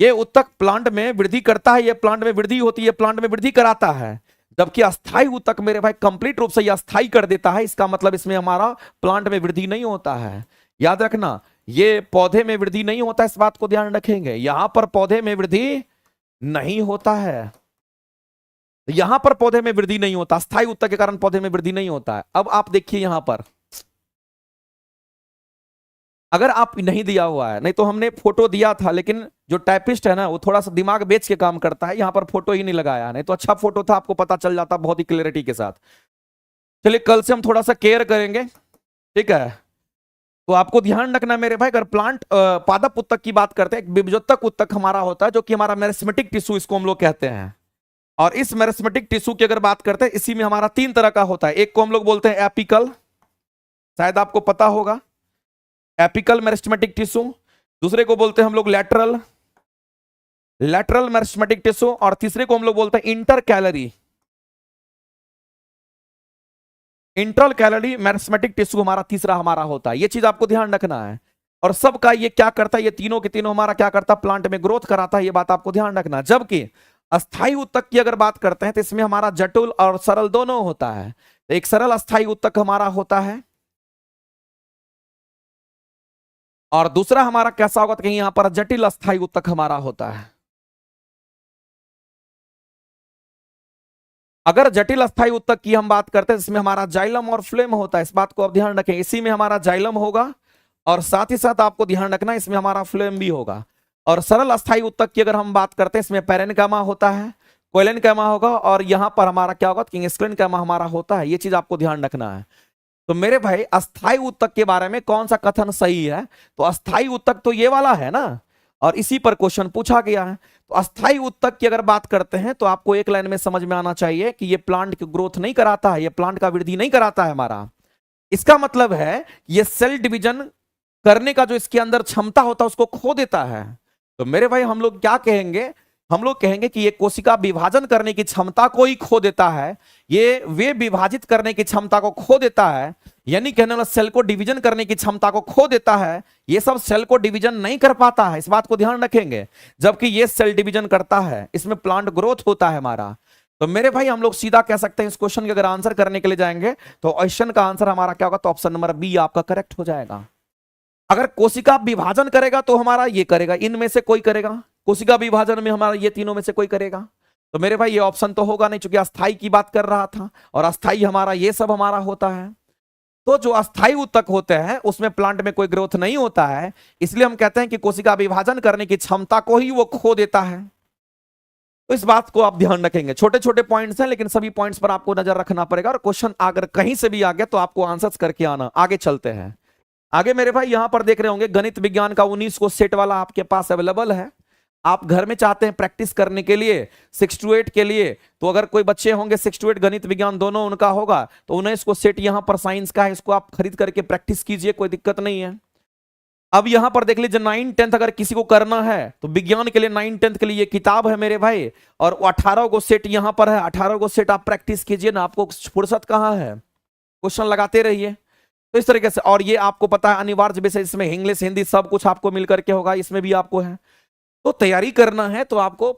ये उत्तक प्लांट में वृद्धि करता है, ये प्लांट में वृद्धि होती है, प्लांट में वृद्धि कराता है। जबकि अस्थाई उत्तक मेरे भाई कंप्लीट रूप से अस्थाई कर देता है, इसका मतलब इसमें हमारा प्लांट में वृद्धि नहीं होता है। याद रखना, ये पौधे में वृद्धि नहीं होता, इस बात को ध्यान रखेंगे। यहां पर पौधे में वृद्धि नहीं होता है, यहां पर पौधे में वृद्धि नहीं होता, अस्थाई उत्तक के कारण पौधे में वृद्धि नहीं होता है। अब आप देखिए यहां पर, अगर आप नहीं दिया हुआ है, नहीं तो हमने फोटो दिया था, लेकिन जो टाइपिस्ट है ना वो थोड़ा सा दिमाग बेच के काम करता है, यहां पर फोटो ही नहीं लगाया, नहीं तो अच्छा फोटो था, आपको पता चल जाता बहुत ही क्लियरिटी के साथ। चलिए कल से हम थोड़ा सा केयर करेंगे, ठीक है। तो आपको ध्यान रखना मेरे भाई, अगर प्लांट पादप उत्तक की बात करते हैं, एक विभजोतक उत्तक हमारा होता है जो कि हमारा मेरिस्मेटिक टिश्यू इसको हम लोग कहते हैं। और इस मेरिस्मेटिक टिश्यू की अगर बात करते हैं, इसी में हमारा 3 तरह का होता है। एक को हम लोग बोलते हैं एपिकल, शायद आपको पता होगा, एपिकल मेरिस्टेमेटिक टिश्यू। दूसरे को बोलते हैं हम लोग लैटरल मेरिस्टेमेटिक टिश्यू, और तीसरे को हम लोग बोलते हैं इंटर कैलरी मेरिस्टेमेटिक टिश्यू हमारा तीसरा हमारा होता है। ये चीज आपको ध्यान रखना है। और सबका ये क्या करता है, ये तीनों के तीनों हमारा क्या करता है, प्लांट में ग्रोथ कराता है, ये बात आपको ध्यान रखना। जबकि अस्थाई उत्तक की अगर बात करते हैं तो इसमें हमारा जटिल और सरल दोनों होता है। तो एक सरल अस्थाई उत्तक हमारा होता है, और दूसरा हमारा कैसा होगा, तो कहीं यहां पर जटिल अस्थाई उत्तक हमारा होता है। अगर जटिल अस्थाई उत्तक की हम बात करते हैं, इसमें हमारा जाइलम और फ्लेम होता है, इस बात को आप ध्यान रखें। इसी में हमारा जाइलम होगा, और साथ ही साथ आपको ध्यान रखना इसमें हमारा फ्लेम भी होगा। और सरल अस्थाई उत्तक की अगर हम बात करते हैं, इसमें पैरेन्काइमा होता है, कोइलेनकाइमा होगा, और यहां पर हमारा क्या होगा, किंगस्लेनकाइमा हमारा होता है। ये चीज आपको ध्यान रखना है। तो मेरे भाई अस्थाई उत्तक के बारे में कौन सा कथन सही है, तो अस्थाई उत्तक तो ये वाला है ना, और इसी पर क्वेश्चन पूछा गया है। तो अस्थाई उत्तक की अगर बात करते हैं तो आपको एक लाइन में समझ में आना चाहिए कि ये प्लांट की ग्रोथ नहीं कराता है, ये प्लांट का वृद्धि नहीं कराता है हमारा। इसका मतलब है ये सेल डिवीजन करने का जो इसके अंदर क्षमता होता है उसको खो देता है। तो मेरे भाई हम लोग क्या कहेंगे, हम लोग कहेंगे कि ये कोशिका विभाजन करने की क्षमता को ही खो देता है, ये वे विभाजित करने की क्षमता को खो देता है, यानी कहने वाला सेल को डिवीजन करने की क्षमता को खो देता है। ये सब सेल को डिवीजन नहीं कर पाता है, इस बात को ध्यान रखेंगे। जबकि ये सेल डिवीजन करता है, इसमें प्लांट ग्रोथ होता है हमारा। तो मेरे भाई हम लोग सीधा कह सकते हैं, इस क्वेश्चन के अगर आंसर करने के लिए जाएंगे तो क्वेश्चन का आंसर हमारा क्या होगा, तो ऑप्शन नंबर बी आपका करेक्ट हो जाएगा। अगर कोशिका विभाजन करेगा तो हमारा ये करेगा, इनमें से कोई करेगा, कोशिका विभाजन में हमारा ये तीनों में से कोई करेगा। तो मेरे भाई ये ऑप्शन तो होगा नहीं, क्योंकि अस्थाई की बात कर रहा था, और अस्थाई हमारा ये सब हमारा होता है। तो जो अस्थाई उत्तक होते हैं उसमें प्लांट में कोई ग्रोथ नहीं होता है, इसलिए हम कहते हैं कि कोशिका विभाजन करने की क्षमता को ही वो खो देता है। तो इस बात को आप ध्यान रखेंगे। छोटे छोटे पॉइंट्स हैं, लेकिन सभी पॉइंट्स पर आपको नजर रखना पड़ेगा, और क्वेश्चन अगर कहीं से भी आ गया तो आपको आंसर्स करके आना। आगे चलते हैं। आगे मेरे भाई यहां पर देख रहे होंगे गणित विज्ञान का 19 को सेट वाला आपके पास अवेलेबल है। आप घर में चाहते हैं प्रैक्टिस करने के लिए 6 to 8 के लिए, तो अगर कोई बच्चे होंगे 6 to 8 गणित विज्ञान दोनों उनका होगा, तो 19 को सेट यहां पर साइंस का है, इसको आप खरीद करके प्रैक्टिस कीजिए, कोई दिक्कत नहीं है। अब यहां पर देख लीजिए 9 10 अगर किसी को करना है तो विज्ञान के लिए 9 10 के लिए ये किताब है मेरे भाई, और 18 को सेट यहां पर है, 18 को सेट आप प्रैक्टिस कीजिए ना, आपको फुर्सत कहां है, क्वेश्चन लगाते रहिए। तो इस तरीके से, और ये आपको पता है अनिवार्य विषय, इसमें इंग्लिश हिंदी सब कुछ आपको मिलकर के होगा, इसमें भी आपको है। तो तैयारी करना है तो आपको,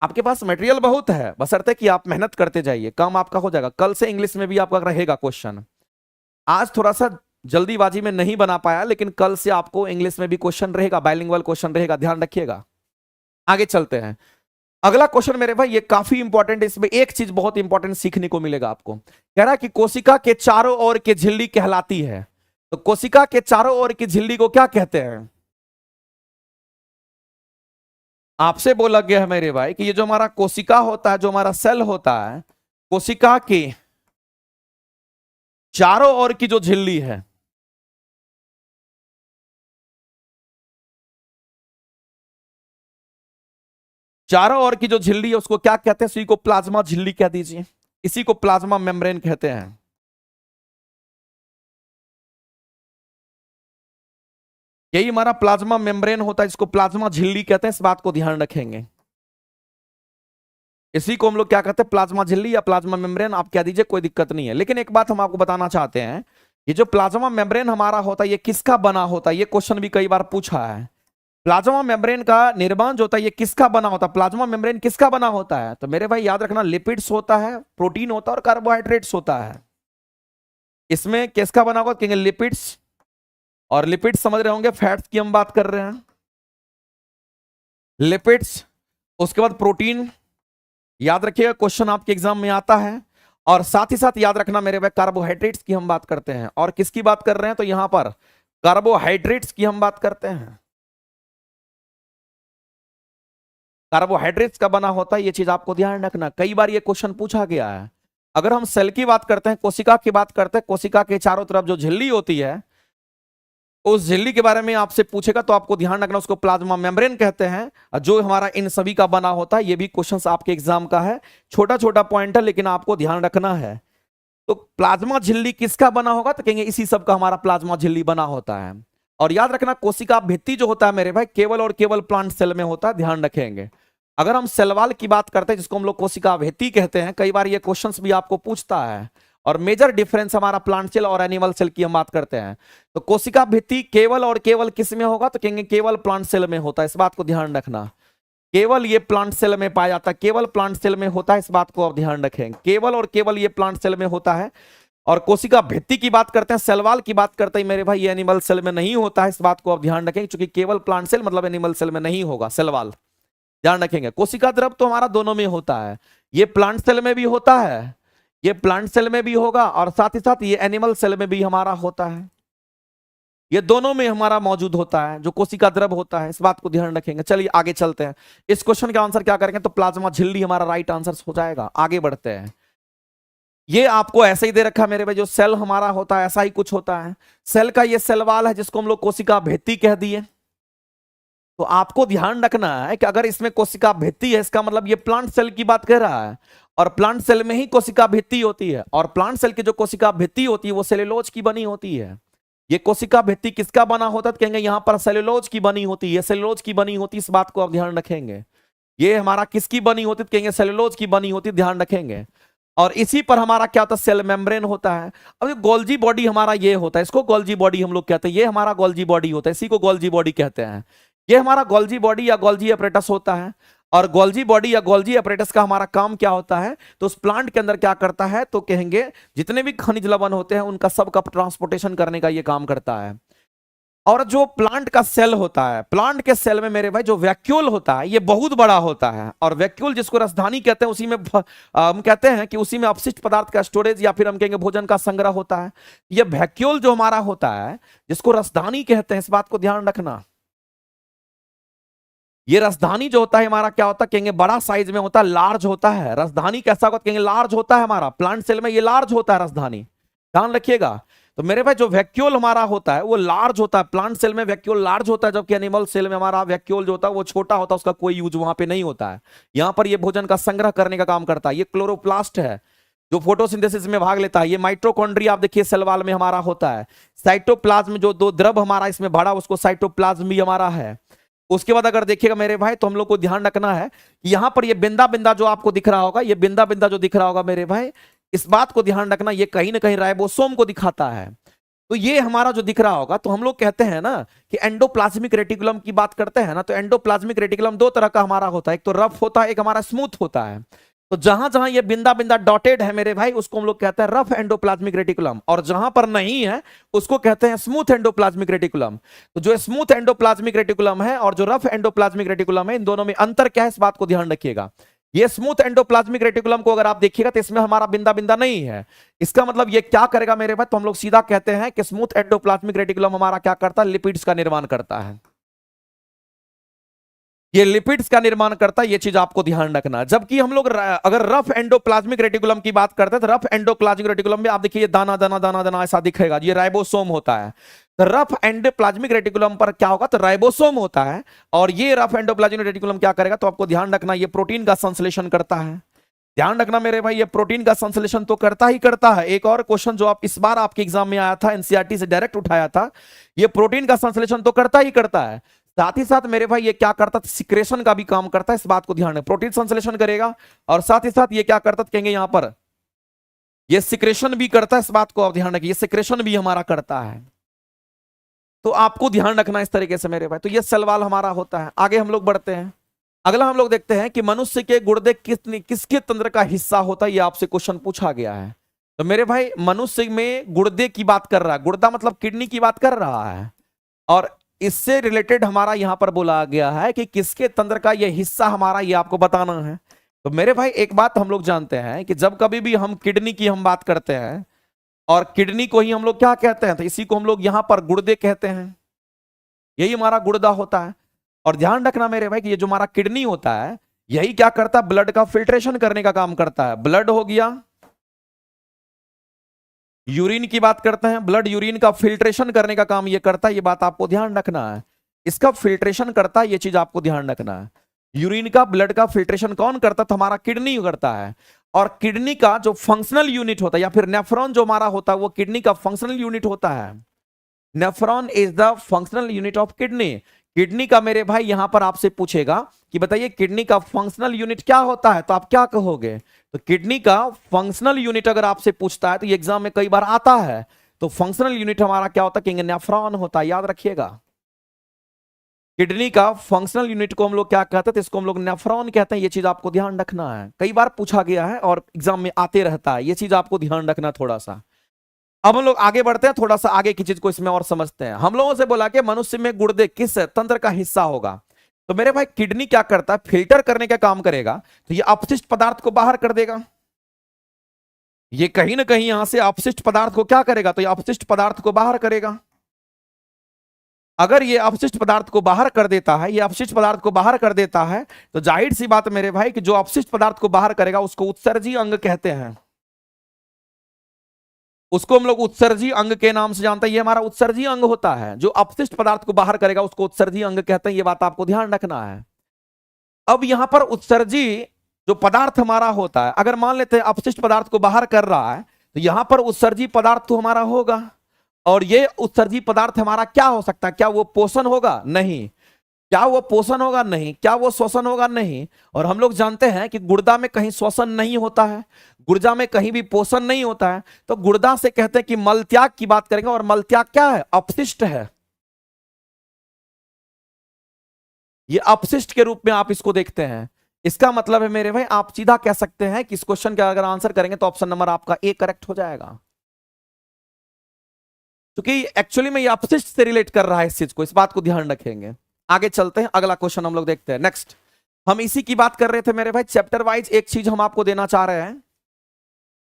आपके पास मटेरियल बहुत है, बशर्ते कि आप मेहनत करते जाइए, काम आपका हो जाएगा। कल से इंग्लिश में भी आपका रहेगा क्वेश्चन, आज थोड़ा सा जल्दीबाजी में नहीं बना पाया, लेकिन कल से आपको इंग्लिश में भी क्वेश्चन रहेगा, बाइलिंगुअल क्वेश्चन रहेगा, ध्यान रखिएगा। आगे चलते हैं। अगला क्वेश्चन मेरे भाई ये काफी इंपॉर्टेंट है, इसमें एक चीज बहुत इंपॉर्टेंट सीखने को मिलेगा आपको। कह रहा है कि कोशिका के चारों ओर की झिल्ली कहलाती है। तो कोशिका के चारों ओर की झिल्ली को क्या कहते हैं? आपसे बोला गया है मेरे भाई कि ये जो हमारा कोशिका होता है, जो हमारा सेल होता है, कोशिका के चारों ओर की जो झिल्ली है, चारों ओर की जो झिल्ली है उसको क्या कहते हैं? इसी को प्लाज्मा झिल्ली कह दीजिए, इसी को प्लाज्मा मेम्ब्रेन कहते हैं। यही हमारा प्लाज्मा मेम्ब्रेन होता है, जिसको प्लाज्मा झिल्ली कहते हैं, इस बात को ध्यान रखेंगे। इसी को हम लोग क्या कहते हैं, प्लाज्मा झिल्ली या प्लाज्मा मेम्ब्रेन, आप कह दीजिए, कोई दिक्कत नहीं है। लेकिन एक बात हम आपको बताना चाहते हैं, ये जो प्लाज्मा मेम्ब्रेन हमारा होता है, ये किसका बना होता है, ये क्वेश्चन भी कई बार पूछा है। प्लाज्मा मेम्ब्रेन का निर्माण जो होता है, ये किसका बना होता है, प्लाज्मा मेम्ब्रेन किसका बना होता है? तो मेरे भाई याद रखना, लिपिड्स होता है, प्रोटीन होता है और कार्बोहाइड्रेट्स होता है। इसमें किसका बना होगा, कहेंगे लिपिड्स। और लिपिड्स समझ रहे होंगे, फैट्स की हम बात कर रहे हैं, लिपिड्स। उसके बाद प्रोटीन, याद रखिएगा क्वेश्चन आपके एग्जाम में आता है। और साथ ही साथ याद रखना मेरे भाई, कार्बोहाइड्रेट्स की हम बात करते हैं। और किसकी बात कर रहे हैं, तो यहां पर कार्बोहाइड्रेट्स की हम बात करते हैं। कार्बोहाइड्रेट्स का बना होता है, ये चीज आपको ध्यान रखना, कई बार ये क्वेश्चन पूछा गया है। अगर हम सेल की बात करते हैं, कोशिका की बात करते हैं, कोशिका के चारों तरफ जो झिल्ली होती है, उस झिल्ली के बारे में आपसे पूछेगा तो आपको ध्यान रखना, उसको प्लाज्मा मेम्ब्रेन कहते हैं, जो हमारा इन सभी का बना होता है। ये भी क्वेश्चन आपके एग्जाम का है, छोटा छोटा पॉइंट है, लेकिन आपको ध्यान रखना है। तो प्लाज्मा झिल्ली किसका बना होगा, तो कहेंगे इसी सब का हमारा प्लाज्मा झिल्ली बना होता है। और याद रखना, कोशिका भित्ति जो होता है मेरे भाई, केवल और केवल प्लांट सेल में होता है, ध्यान रखेंगे। अगर हम सेल वॉल की बात करते हैं, जिसको हम लोग कोशिका भित्ति कहते हैं, कई बार ये क्वेश्चंस भी आपको पूछता है। और मेजर डिफरेंस हमारा प्लांट सेल और एनिमल सेल की हम बात करते हैं। तो कोशिका भित्ति केवल और केवल किस में होगा, तो कहेंगे केवल प्लांट सेल में होता है, इस बात को ध्यान रखना। केवल ये प्लांट सेल में पाया जाता है, केवल प्लांट सेल में होता है, इस बात को आप ध्यान रखेंगे, केवल और केवल ये प्लांट सेल में होता है। और कोशिका भित्ति की बात करते हैं, सेल वॉल की बात करते हैं मेरे भाई, ये एनिमल सेल में नहीं होता है, इस बात को आप ध्यान रखेंगे, क्योंकि केवल प्लांट सेल मतलब एनिमल सेल में नहीं होगा सेल वॉल, ध्यान रखेंगे। कोशिका द्रव तो हमारा दोनों में होता है, ये प्लांट सेल में भी होता है, ये प्लांट सेल में भी होगा, और साथ ही साथ ये एनिमल सेल में भी हमारा होता है, ये दोनों में हमारा मौजूद होता है जो कोशिका द्रव होता है, इस बात को ध्यान रखेंगे। चलिए आगे चलते हैं, इस क्वेश्चन का आंसर क्या करेंगे, तो प्लाज्मा झिल्ली हमारा राइट आंसर हो जाएगा। आगे बढ़ते हैं, ये आपको ऐसे ही दे रखा है मेरे भाई, जो सेल हमारा होता है ऐसा ही कुछ होता है। सेल का ये सेल वाल है, जिसको हम लोग कोशिका भित्ति कह दिए। तो आपको ध्यान रखना है कि अगर इसमें कोशिका भित्ति है, इसका मतलब ये प्लांट सेल की बात कर रहा है, और प्लांट सेल में ही कोशिका भित्ति होती है। और प्लांट सेल की जो कोशिका भित्ति होती है वो सेलुलोज की बनी होती है। ये कोशिका भित्ति किसका बना होता है, तो कहेंगे यहां पर सेलुलोज की बनी होती है, सेलुलोज की बनी होती है, इस बात को आप ध्यान रखेंगे। ये हमारा किसकी बनी होती है, तो कहेंगे सेलुलोज की बनी होती है, ध्यान रखेंगे। और इसी पर हमारा क्या होता है, सेल मेम्ब्रेन होता है। अब ये गोल्जी बॉडी हमारा ये होता है, इसको गोल्जी बॉडी हम लोग कहते हैं, ये हमारा गोल्जी बॉडी होता है, इसी को गोल्जी बॉडी कहते हैं। ये हमारा गोल्जी बॉडी या गोल्जी अपरेटस होता है। और गोल्जी बॉडी या गोल्जी अपरेटस का हमारा काम क्या होता है, तो उस प्लांट के अंदर क्या करता है, तो कहेंगे जितने भी खनिज लवण होते हैं उनका सबका ट्रांसपोर्टेशन करने का ये काम करता है। और जो प्लांट का सेल होता है, प्लांट के सेल में मेरे भाई जो वैक्यूल होता है ये बहुत बड़ा होता है। और वैक्यूल जिसको राजधानी कहते हैं, उसी में हम कहते हैं कि उसी में अपशिष्ट पदार्थ का स्टोरेज या फिर हम कहेंगे भोजन का संग्रह होता है। ये वैक्यूल जो हमारा होता है, जिसको राजधानी कहते हैं, इस बात को ध्यान रखना। ये राजधानी जो होता है हमारा क्या होता है, कहेंगे बड़ा साइज में होता है, लार्ज होता है। राजधानी कैसा होता है, कहेंगे लार्ज होता है, हमारा प्लांट सेल में ये लार्ज होता है राजधानी, ध्यान रखिएगा। तो मेरे भाई जो वैक्यूल हमारा होता है वो लार्ज होता है, प्लांट सेल में वैक्यूल लार्ज होता है, जबकि एनिमल सेल में हमारा वैक्यूल जो होता है वो छोटा होता है, उसका कोई यूज वहां पे नहीं होता है। यहां पर ये भोजन का संग्रह करने का काम करता है। ये क्लोरोप्लास्ट है जो फोटोसिंथेसिस में भाग लेता है। ये माइटोकॉन्ड्रिया आप देखिए सेल वाल में हमारा होता है। साइटोप्लाज्म जो दो द्रव हमारा इसमें भरा, उसको साइटोप्लाज्म भी हमारा है। उसके बाद अगर देखिएगा मेरे भाई, तो हम लोग को ध्यान रखना है कि यहां पर ये बिंदा बिंदा जो आपको दिख रहा होगा, ये बिंदा बिंदा जो दिख रहा होगा मेरे भाई, इस बात को ध्यान रखना, ये कहीं ना कहीं राइबोसोम को दिखाता है। तो ये हमारा जो दिख रहा होगा, तो हम लोग कहते हैं ना कि एंडोप्लाज्मिक रेटिकुलम की बात करते हैं ना, तो एंडोप्लाज्मिक रेटिकुलम दो तरह का हमारा होता है, एक तो रफ होता है, एक हमारा स्मूथ होता है। तो जहां जहां ये बिंदा बिंदा डॉटेड है मेरे भाई, उसको हम लोग कहते हैं रफ एंडोप्लाज्मिक रेटिकुलम, और जहां पर नहीं है उसको कहते हैं स्मूथ एंडोप्लाज्मिक रेटिकुलम। तो जो स्मूथ एंडोप्लाज्मिक रेटिकुलम है और जो रफ एंडोप्लाज्मिक रेटिकुलम है, इन दोनों में अंतर क्या है, इस बात को ध्यान रखिएगा। ये स्मूथ एंडोप्लाज्मिक रेटिकुलम को अगर आप देखिएगा तो इसमें हमारा बिंदा बिंदा नहीं है। इसका मतलब ये क्या करेगा मेरे भाई, तो हम लोग सीधा कहते हैं कि स्मूथ एंडोप्लाज्मिक रेटिकुलम हमारा क्या करता है, लिपिड्स का निर्माण करता है। ये लिपिड्स का निर्माण करता है, ये चीज आपको ध्यान रखना। जबकि हम लोग अगर रफ एंडोप्लाज्मिक रेटिकुलम की बात करते हैं, तो रफ एंडोप्लाज्मिक रेटिकुलम में आप देखिए ये दाना दाना दाना दाना ऐसा दिखेगा, ये राइबोसोम होता है। तो रफ एंडोप्लाज्मिक रेटिकुलम पर क्या होगा, तो राइबोसोम होता है। और ये रफ एंडोप्लाज्मिक रेटिकुलम क्या करेगा, तो आपको ध्यान रखना, ये प्रोटीन का संश्लेषण करता है। ध्यान रखना मेरे भाई, ये प्रोटीन का संश्लेषण तो करता ही करता है। एक और क्वेश्चन जो आप इस बार आपके एग्जाम में आया था, एनसीईआरटी से डायरेक्ट उठाया था, ये प्रोटीन का संश्लेषण तो करता ही करता है, साथ ही साथ मेरे भाई ये क्या करता था, सिक्रेशन का भी काम करता है। इस बात को ध्यान रखें, प्रोटीन संश्लेषण करेगा और साथ ही साथ ये क्या करता, कहेंगे यहां पर ये सिक्रेशन भी करता है। इस बात को आप ध्यान रखिए, ये सिक्रेशन भी हमारा करता है, तो आपको ध्यान रखना इस तरीके से मेरे भाई। तो ये सवाल हमारा होता है। आगे हम लोग बढ़ते हैं, अगला हम लोग देखते हैं कि मनुष्य के गुर्दे किसके तंत्र का हिस्सा होता है, ये आपसे क्वेश्चन पूछा गया है। तो मेरे भाई मनुष्य में गुर्दे की बात कर रहा है, गुर्दा मतलब किडनी की बात कर रहा है, और इससे रिलेटेड हमारा यहां पर बोला गया है कि किसके तंत्र का यह हिस्सा हमारा, ये आपको बताना है। तो मेरे भाई एक बात हम लोग जानते हैं कि जब कभी भी हम किडनी की हम बात करते हैं, और किडनी को ही हम लोग क्या कहते हैं, तो इसी को हम लोग यहां पर गुर्दे कहते हैं, यही हमारा गुर्दा होता है। और ध्यान रखना मेरे भाई कि ये जो हमारा किडनी होता है, यही क्या करता है, ब्लड का फिल्ट्रेशन करने का काम करता है। ब्लड हो गया, यूरिन की बात करते हैं, ब्लड यूरिन का फिल्ट्रेशन करने का काम ये करता है, ये बात आपको ध्यान रखना है। इसका फिल्ट्रेशन करता है, ये चीज आपको ध्यान रखना है। यूरिन का, ब्लड का फिल्ट्रेशन कौन करता था, हमारा किडनी करता है। और किडनी का जो फंक्शनल यूनिट होता है, या फिर नेफ्रॉन जो हमारा होता है, वो किडनी का फंक्शनल यूनिट होता है। Nephron is the functional unit of kidney. Kidney का मेरे भाई यहां पर आपसे पूछेगा कि बताइए किडनी का फंक्शनल यूनिट क्या होता है, तो आप क्या कहोगे। तो किडनी का फंक्शनल यूनिट अगर आपसे पूछता है, तो ये एग्जाम में कई बार आता है, तो फंक्शनल यूनिट हमारा क्या होता है, कहेंगे नेफ्रॉन होता है, याद रखिएगा। किडनी का फंक्शनल यूनिट को हम लोग क्या कहते हैं, तो इसको हम लोग नेफ्रॉन कहते हैं, ये चीज आपको ध्यान रखना है, कई बार पूछा गया है और एग्जाम में आते रहता है, ये चीज आपको ध्यान रखना थोड़ा सा। अब हम लोग आगे बढ़ते हैं, थोड़ा सा आगे की चीज को इसमें और समझते हैं। हम लोगों से बोला कि मनुष्य में गुर्दे किस तंत्र का हिस्सा होगा, तो मेरे भाई किडनी क्या करता है, फिल्टर करने का काम करेगा, तो ये अपशिष्ट पदार्थ को बाहर कर देगा। ये कहीं ना कहीं यहां से अपशिष्ट पदार्थ को क्या करेगा, तो ये अपशिष्ट पदार्थ को बाहर करेगा। अगर ये अपशिष्ट पदार्थ को बाहर कर देता है, ये अपशिष्ट पदार्थ को बाहर कर देता है, तो जाहिर सी बात मेरे भाई कि जो अपशिष्ट पदार्थ को बाहर करेगा उसको उत्सर्जी अंग कहते हैं। उसको हम लोग उत्सर्जी अंग के नाम से जानते हैं, ये हमारा उत्सर्जी अंग होता है। जो अपशिष्ट पदार्थ को बाहर करेगा उसको उत्सर्जी अंग कहते हैं, ये बात आपको ध्यान रखना है। अब यहां पर उत्सर्जी जो पदार्थ हमारा होता है, अगर मान लेते हैं अपशिष्ट पदार्थ को बाहर कर रहा है, तो यहां पर उत्सर्जी पदार्थ तो हमारा होगा, और ये उत्सर्जी पदार्थ हमारा क्या हो सकता है, क्या वो पोषण होगा, नहीं। क्या वो पोषण होगा, नहीं। क्या वो श्वसन होगा, नहीं। और हम लोग जानते हैं कि गुर्दा में कहीं श्वसन नहीं होता है, गुर्दा में कहीं भी पोषण नहीं होता है, तो गुर्दा से कहते हैं कि मलत्याग की बात करेंगे, और मलत्याग क्या है, अपशिष्ट है। ये अपशिष्ट के रूप में आप इसको देखते हैं। इसका मतलब है मेरे भाई आप सीधा कह सकते हैं कि इस क्वेश्चन का अगर आंसर करेंगे तो ऑप्शन नंबर आपका ए करेक्ट हो जाएगा, क्योंकि एक्चुअली में ये अपशिष्ट से रिलेट कर रहा है इस चीज को, इस बात को ध्यान रखेंगे। आगे चलते हैं, अगला क्वेश्चन हम लोग देखते हैं। नेक्स्ट हम इसी की बात कर रहे थे मेरे भाई, चैप्टर वाइज एक चीज हम आपको देना चाह रहे हैं,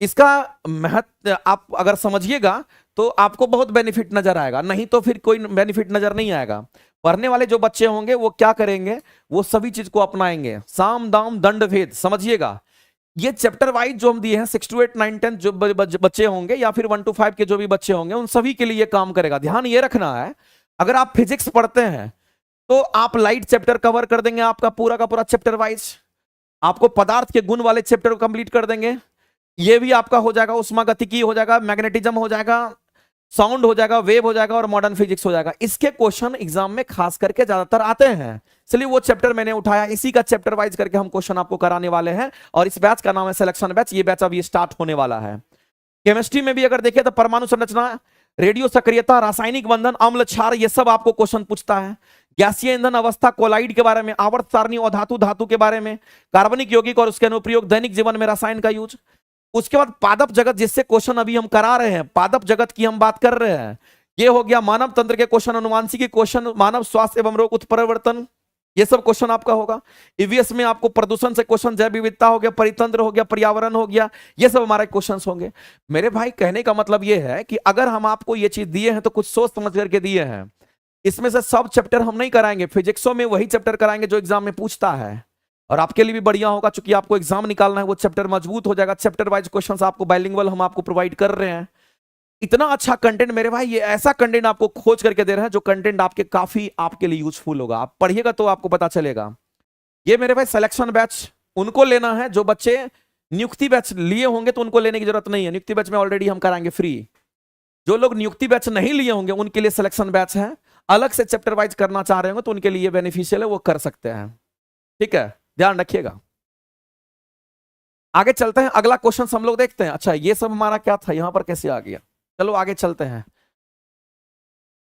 इसका महत्व आप अगर समझिएगा तो आपको बहुत बेनिफिट नजर आएगा, नहीं तो फिर कोई बेनिफिट नजर नहीं आएगा। पढ़ने वाले जो बच्चे होंगे वो क्या करेंगे, वो सभी चीज को अपनाएंगे, साम दाम दंड भेद, समझिएगा। ये चैप्टर वाइज जो हम दिए हैं 6 to 8 9 10 जो बच्चे होंगे, या फिर 1 to 5 के जो भी बच्चे होंगे, उन सभी के लिए ये काम करेगा। ध्यान ये रखना है, अगर आप फिजिक्स पढ़ते हैं तो आप लाइट चैप्टर कवर कर देंगे, आपका पूरा का पूरा चैप्टर वाइज। आपको पदार्थ के गुण वाले चैप्टर को कंप्लीट कर देंगे, ये भी आपका हो जाएगा, उष्मागतिकी हो जाएगा, मैग्नेटिज्म हो जाएगा, साउंड हो जाएगा, वेव हो जाएगा, और मॉडर्न फिजिक्स हो जाएगा। इसके क्वेश्चन एग्जाम में खास करके ज्यादातर आते हैं, इसलिए वो चैप्टर मैंने उठाया, इसी का चैप्टर वाइज करके हम क्वेश्चन आपको कराने वाले हैं। और इस बैच का नाम है सिलेक्शन बैच, ये बैच अभी स्टार्ट होने वाला है। केमिस्ट्री में भी अगर देखें तो परमाणु संरचना, रेडियो सक्रियता, रासायनिक बंधन, अम्ल क्षार, ये सब आपको क्वेश्चन पूछता है। गैसीय ईंधन अवस्था, कोलाइड के बारे में, आवर्त सारणी और धातु धातु के बारे में, कार्बनिक यौगिक और उसके अनुप्रयोग, दैनिक जीवन में रसायन का यूज। उसके बाद पादप जगत, जिससे क्वेश्चन अभी हम करा रहे हैं, पादप जगत की हम बात कर रहे हैं, ये हो गया। मानव तंत्र के क्वेश्चन, अनुवांशिकी क्वेश्चन, मानव स्वास्थ्य एवं रोग उत्परिवर्तन, ये सब क्वेश्चन आपका होगा। ईवीएस में आपको प्रदूषण से क्वेश्चन, जैव विविधता हो गया, परितंत्र हो गया, पर्यावरण हो गया, ये सब हमारे क्वेश्चंस होंगे। मेरे भाई कहने का मतलब ये है कि अगर हम आपको ये चीज दिए हैं तो कुछ सोच समझ करके दिए हैं। इसमें से सब चैप्टर हम नहीं कराएंगे, फिजिक्सों में वही चैप्टर कराएंगे जो एग्जाम में पूछता है, और आपके लिए भी बढ़िया होगा, चूंकि आपको एग्जाम निकालना है, वो चैप्टर मजबूत हो जाएगा। चैप्टर वाइज क्वेश्चंस आपको बाइलिंगुअल हम आपको प्रोवाइड कर रहे हैं। इतना अच्छा कंटेंट मेरे भाई, ये ऐसा कंटेंट आपको खोज करके दे रहे हैं जो कंटेंट आपके काफी आपके लिए यूजफुल होगा। आप पढ़िएगा तो आपको पता चलेगा। ये मेरे भाई सिलेक्शन बैच उनको लेना है जो बच्चे नियुक्ति बैच लिए होंगे तो उनको लेने की जरूरत नहीं है, नियुक्ति बैच में ऑलरेडी हम कराएंगे फ्री। जो लोग नियुक्ति बैच नहीं लिए होंगे उनके लिए सिलेक्शन बैच है, अलग से चैप्टर वाइज करना चाह रहे होंगे तो उनके लिए बेनिफिशियल है, वो कर सकते हैं। ठीक है, ध्यान रखिएगा। आगे चलते हैं, अगला क्वेश्चन हम लोग देखते हैं। अच्छा ये सब हमारा क्या था, यहां पर कैसे आ गया, चलो आगे चलते हैं।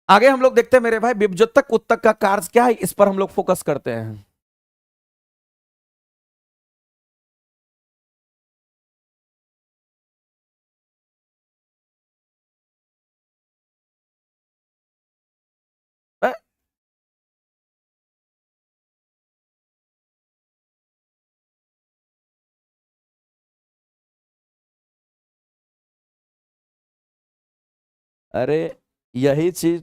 आगे हम लोग देखते हैं मेरे भाई, विभज्योतक उत्तक का कार्य क्या है, इस पर हम लोग फोकस करते हैं। अरे यही चीज,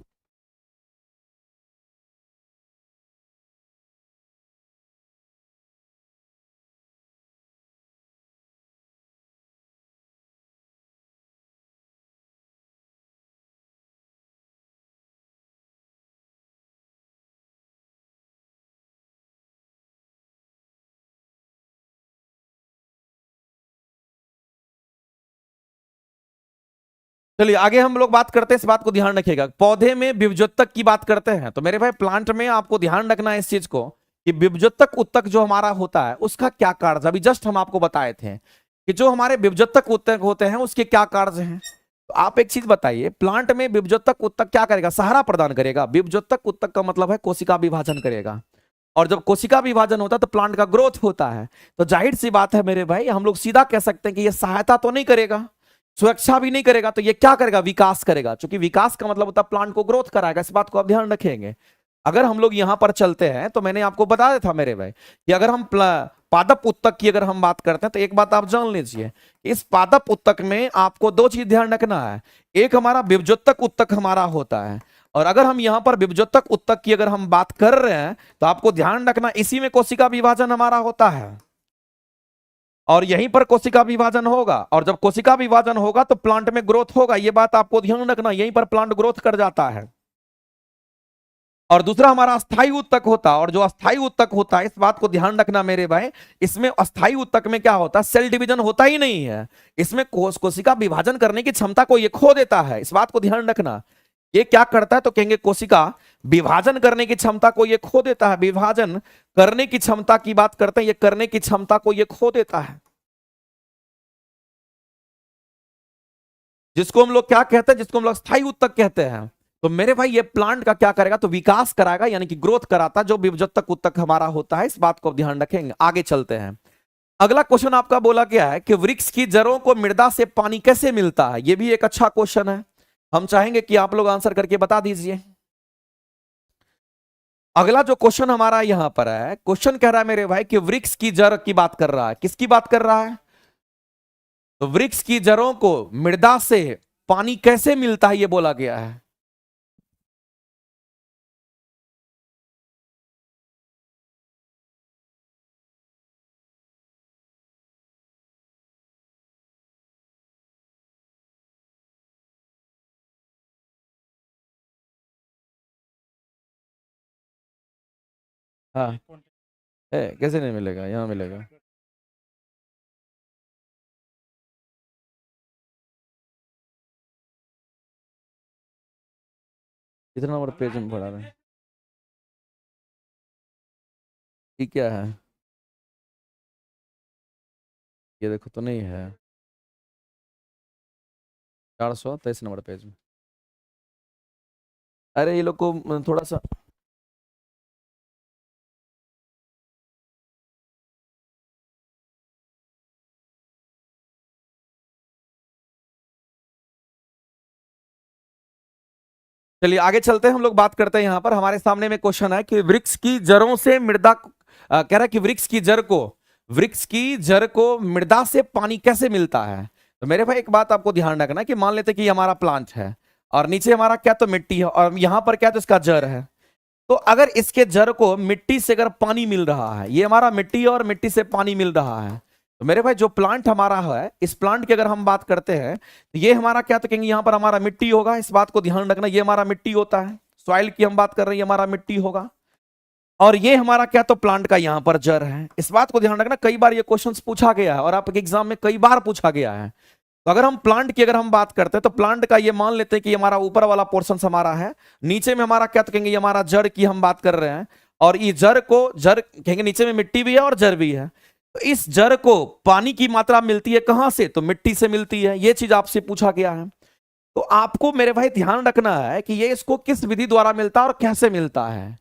चलिए आगे हम लोग बात करते हैं, इस बात को ध्यान रखिएगा। पौधे में विभज्योतक की बात करते हैं तो मेरे भाई प्लांट में आपको ध्यान रखना है इस चीज को कि विभज्योतक उत्तक जो हमारा होता है उसका क्या कार्य, अभी जस्ट हम आपको बताए थे कि जो हमारे विभज्योतक उत्तक होते हैं उसके क्या कार्य हैं। तो आप एक चीज बताइए, प्लांट में विभज्योतक उत्तक क्या करेगा, सहारा प्रदान करेगा। विभज्योतक उत्तक का मतलब है कोशिका विभाजन करेगा, और जब कोशिका विभाजन होता है तो प्लांट का ग्रोथ होता है। तो जाहिर सी बात है मेरे भाई, हम लोग सीधा कह सकते हैं कि ये सहायता तो नहीं करेगा, सुरक्षा भी नहीं करेगा, तो ये क्या करेगा, विकास करेगा। क्योंकि विकास का मतलब होता है प्लांट को ग्रोथ कराएगा, इस बात को आप ध्यान रखेंगे। अगर हम लोग यहां पर चलते हैं तो मैंने आपको बताया था मेरे भाई कि अगर हम पादप उत्तक की अगर हम बात करते हैं तो एक बात आप जान लीजिए, इस पादप उत्तक में आपको दो चीज ध्यान रखना है। एक हमारा विभज्योतक उत्तक हमारा होता है, और अगर हम यहां पर विभज्योतक उत्तक की अगर हम बात कर रहे हैं तो आपको ध्यान रखना इसी में कोशिका विभाजन हमारा होता है, और यहीं पर कोशिका विभाजन होगा, और जब कोशिका विभाजन होगा तो प्लांट में ग्रोथ होगा। यह बात आपको ध्यान रखना, यहीं पर प्लांट ग्रोथ कर जाता है। और दूसरा हमारा अस्थायी उत्तक होता है, और जो अस्थायी उत्तक होता है इस बात को ध्यान रखना मेरे भाई, इसमें अस्थायी उत्तक में क्या होता है, सेल डिवीजन होता ही नहीं है। इसमें कोशिका विभाजन करने की क्षमता को ये खो देता है, इस बात को ध्यान रखना। ये क्या करता है तो कहेंगे कोशिका विभाजन करने की क्षमता को ये खो देता है, विभाजन करने की क्षमता की बात करते हैं, ये करने की क्षमता को ये खो देता है, जिसको हम लोग क्या कहते हैं, जिसको हम लोग स्थायी उत्तक कहते हैं। तो मेरे भाई ये प्लांट का क्या करेगा, तो विकास कराएगा, यानी कि ग्रोथ कराता, जो विभज्योतक उत्तक हमारा होता है। इस बात को ध्यान रखेंगे। आगे चलते हैं, अगला क्वेश्चन आपका बोला गया है कि वृक्ष की जड़ों को मृदा से पानी कैसे मिलता है। यह भी एक अच्छा क्वेश्चन है, हम चाहेंगे कि आप लोग आंसर करके बता दीजिए। अगला जो क्वेश्चन हमारा यहां पर है, क्वेश्चन कह रहा है मेरे भाई कि वृक्ष की जड़ की बात कर रहा है, किसकी बात कर रहा है, तो वृक्ष की जड़ों को मृदा से पानी कैसे मिलता है, ये बोला गया है। हाँ, कैसे नहीं मिलेगा, यहाँ मिलेगा। कितना नंबर पेज में पढ़ा रहे हैं, ये क्या है, ये देखो तो नहीं है, 423 नंबर पेज में। अरे ये लोग को थोड़ा सा, चलिए आगे चलते हैं, हम लोग बात करते हैं। यहां पर हमारे सामने में क्वेश्चन है कि वृक्ष की जड़ों से मृदा कह रहा है कि वृक्ष की जड़ को मृदा से पानी कैसे मिलता है। तो मेरे भाई एक बात आपको ध्यान रखना कि मान लेते कि हमारा प्लांट है और नीचे हमारा क्या तो मिट्टी है, और यहां पर क्या तो इसका जड़ है। तो अगर इसके जड़ को मिट्टी से अगर पानी मिल रहा है, ये हमारा मिट्टी और मिट्टी से पानी मिल रहा है, तो मेरे भाई जो प्लांट हमारा है, इस प्लांट की अगर हम बात करते हैं तो ये हमारा क्या तो कहेंगे, यहां पर हमारा मिट्टी होगा। इस बात को ध्यान रखना, ये हमारा मिट्टी होता है, सॉइल की हम बात कर रहे हैं, ये हमारा मिट्टी होगा। और ये हमारा क्या, तो प्लांट का यहां पर जड़ है। इस बात को ध्यान रखना, कई बार ये क्वेश्चंस पूछा गया है और आपके एग्जाम में कई बार पूछा गया है। तो अगर हम प्लांट की अगर हम बात करते हैं तो प्लांट का ये मान लेते हैं कि ये हमारा ऊपर वाला पोर्शन हमारा है, नीचे में हमारा क्या, तो कहेंगे ये हमारा जड़ की हम बात कर रहे हैं। और ये जड़ को, जड़ कहेंगे नीचे में मिट्टी भी है और जड़ भी है। तो इस जड़ को पानी की मात्रा मिलती है कहां से, तो मिट्टी से मिलती है। ये चीज आपसे पूछा गया है। तो आपको मेरे भाई ध्यान रखना है कि ये इसको किस विधि द्वारा मिलता है और कैसे मिलता है।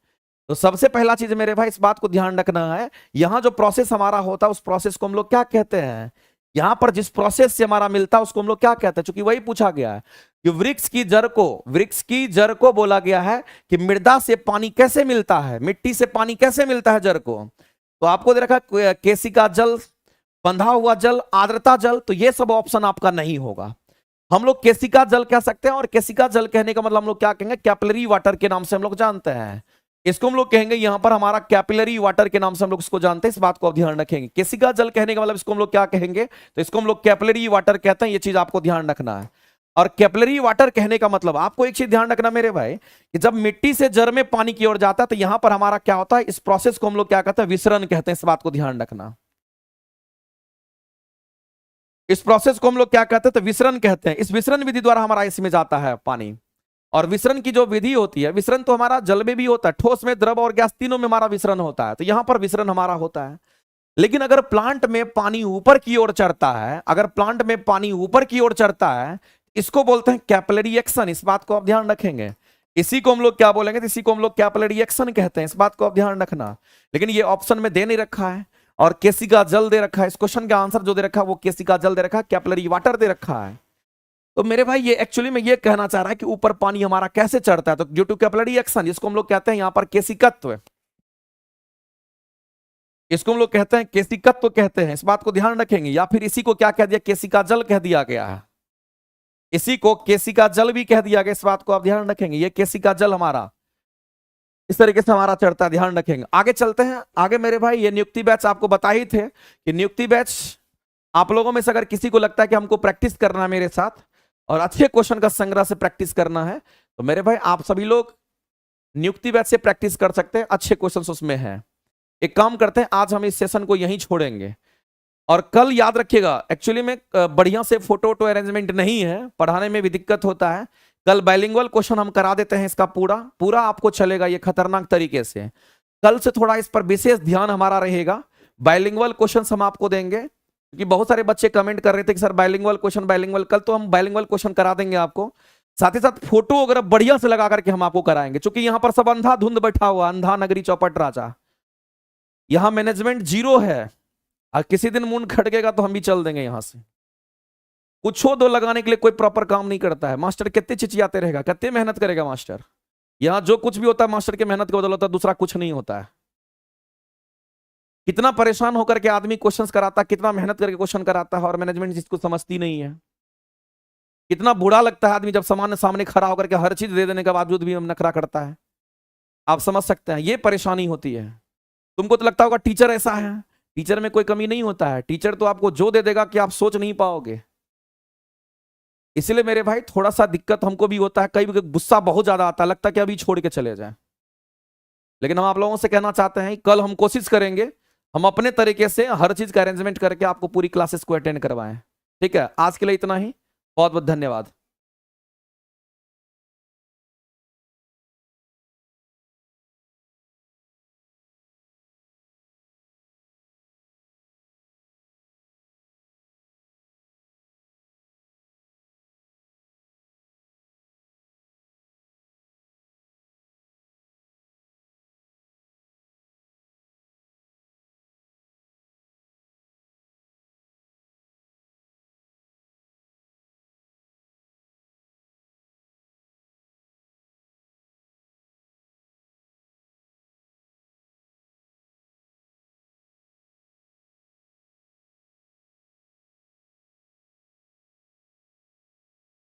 तो सबसे पहला चीज मेरे भाई इस बात को ध्यान रखना है, यहां जो प्रोसेस हमारा होता है उस प्रोसेस को हम लोग क्या कहते हैं, यहां पर जिस प्रोसेस से हमारा मिलता है उसको हम लोग क्या कहते हैं, क्योंकि वही पूछा गया है कि वृक्ष की जड़ को बोला गया है कि मृदा से पानी कैसे मिलता है, मिट्टी से पानी कैसे मिलता है जड़ को। तो आपको दे रखा केशिका जल, बंधा हुआ जल, आर्द्रता जल, तो ये सब ऑप्शन आपका नहीं होगा। हम लोग केशिका जल कह सकते हैं, और केशिका जल कहने का मतलब हम लोग क्या कहेंगे, कैपिलरी वाटर के नाम से हम लोग जानते हैं। इसको हम लोग कहेंगे यहां पर हमारा कैपिलरी वाटर के नाम से हम लोग इसको जानते हैं। इस बात को आप ध्यान रखेंगे। केशिका जल कहने का मतलब इसको हम लोग क्या कहेंगे, तो इसको हम लोग कैपिलरी वाटर कहते हैं। ये चीज आपको ध्यान रखना है। और कैपिलरी वाटर कहने का मतलब आपको एक चीज ध्यान रखना मेरे भाई, कि जब मिट्टी से जड़ में पानी की ओर जाता है तो यहां पर हमारा क्या होता है, इस प्रोसेस को हम लोग क्या कहते हैं, विसरण कहते हैं। इस बात को ध्यान रखना, इस प्रोसेस को हम लोग क्या कहते हैं, तो विसरण कहते हैं। इस विसरण विधि द्वारा हमारा इसमें जाता है पानी। और विसरण की जो विधि होती है, विसरण तो हमारा जल में भी होता है, ठोस में, द्रव और गैस तीनों में हमारा विसरण होता है। तो यहां पर विसरण हमारा होता है। लेकिन अगर प्लांट में पानी ऊपर की ओर चढ़ता है, अगर प्लांट में पानी ऊपर की ओर चढ़ता है, इसको बोलते हैं कैपिलरी एक्शन। इस बात को आप ध्यान रखेंगे। इसी को हम लोग क्या बोलेंगे, तो इसी को हम लोग कैपिलरी एक्शन कहते हैं। इस बात को आप ध्यान रखना। लेकिन ये ऑप्शन में दे नहीं रखा है, और केशिका जल दे रखा है। इस क्वेश्चन का आंसर जो दे रखा है वो केशिका जल दे रखा है, कैपिलरी वाटर दे रखा है। तो मेरे भाई ये एक्चुअली में ये कहना चाह रहा है कि ऊपर पानी हमारा कैसे चढ़ता है, तो ड्यू टू कैपिलरी एक्शन, जिसको हम लोग कहते हैं यहां पर केशिकत्व, इसको हम लोग कहते हैं केशिकत्व कहते हैं। इस बात को ध्यान रखेंगे। या फिर इसी को क्या कह दिया, केशिका जल कह दिया गया है। इसी को केशिका जल भी कह दिया गया। इस बात को आप ध्यान रखेंगे। ये केशिका जल हमारा इस तरीके से हमारा चढ़ता है, ध्यान रखेंगे। आगे चलते हैं। आगे मेरे भाई ये नियुक्ति बैच आपको बता ही थे कि नियुक्ति बैच आप लोगों में से अगर किसी को लगता है कि हमको प्रैक्टिस करना है मेरे साथ और अच्छे क्वेश्चन का संग्रह से प्रैक्टिस करना है, तो मेरे भाई आप सभी लोग नियुक्ति बैच से प्रैक्टिस कर सकते हैं। अच्छे क्वेश्चन उसमें हैं। एक काम करते हैं, आज हम इस सेशन को यहीं छोड़ेंगे। और कल याद रखिएगा, एक्चुअली में बढ़िया से फोटो अरेंजमेंट नहीं है, पढ़ाने में भी दिक्कत होता है। कल बाइलिंगुअल क्वेश्चन हम करा देते हैं। इसका पूरा आपको चलेगा ये खतरनाक तरीके से। कल से थोड़ा इस पर विशेष ध्यान हमारा रहेगा। बाइलिंगुअल क्वेश्चन हम आपको देंगे, क्योंकि बहुत सारे बच्चे कमेंट कर रहे थे कि सर बाइलिंगुअल क्वेश्चन, बाइलिंगुअल। कल तो हम बाइलिंगुअल क्वेश्चन करा देंगे आपको। साथ ही साथ फोटो वगैरह बढ़िया से लगा करके हम आपको कराएंगे, क्योंकि यहां पर सब अंधाधुंध बैठा हुआ, अंधा नगरी चौपट राजा। यहां मैनेजमेंट जीरो है। और किसी दिन मून खटकेगा तो हम भी चल देंगे यहां से। कुछ दो लगाने के लिए कोई प्रॉपर काम नहीं करता है। मास्टर कितने चिचियाते रहेगा, कितने मेहनत करेगा मास्टर। यहां जो कुछ भी होता है मास्टर के मेहनत के बदल होता है, दूसरा कुछ नहीं होता है। कितना परेशान होकर के आदमी क्वेश्चंस कराता है, कितना मेहनत करके क्वेश्चन कराता है, और मैनेजमेंट इसको समझती नहीं है। कितना बुरा लगता है आदमी जब सामने खड़ा होकर के हर चीज दे देने के बावजूद भी हम नखरा करता है। आप समझ सकते हैं, ये परेशानी होती है। तुमको तो लगता होगा टीचर ऐसा है, टीचर में कोई कमी नहीं होता है। टीचर तो आपको जो दे देगा कि आप सोच नहीं पाओगे। इसलिए मेरे भाई थोड़ा सा दिक्कत हमको भी होता है, कई गुस्सा बहुत ज्यादा आता है, लगता है कि अभी छोड़ के चले जाएं। लेकिन हम आप लोगों से कहना चाहते हैं कल हम कोशिश करेंगे, हम अपने तरीके से हर चीज का अरेंजमेंट करके आपको पूरी क्लासेस को अटेंड करवाएं। ठीक है, आज के लिए इतना ही। बहुत बहुत धन्यवाद।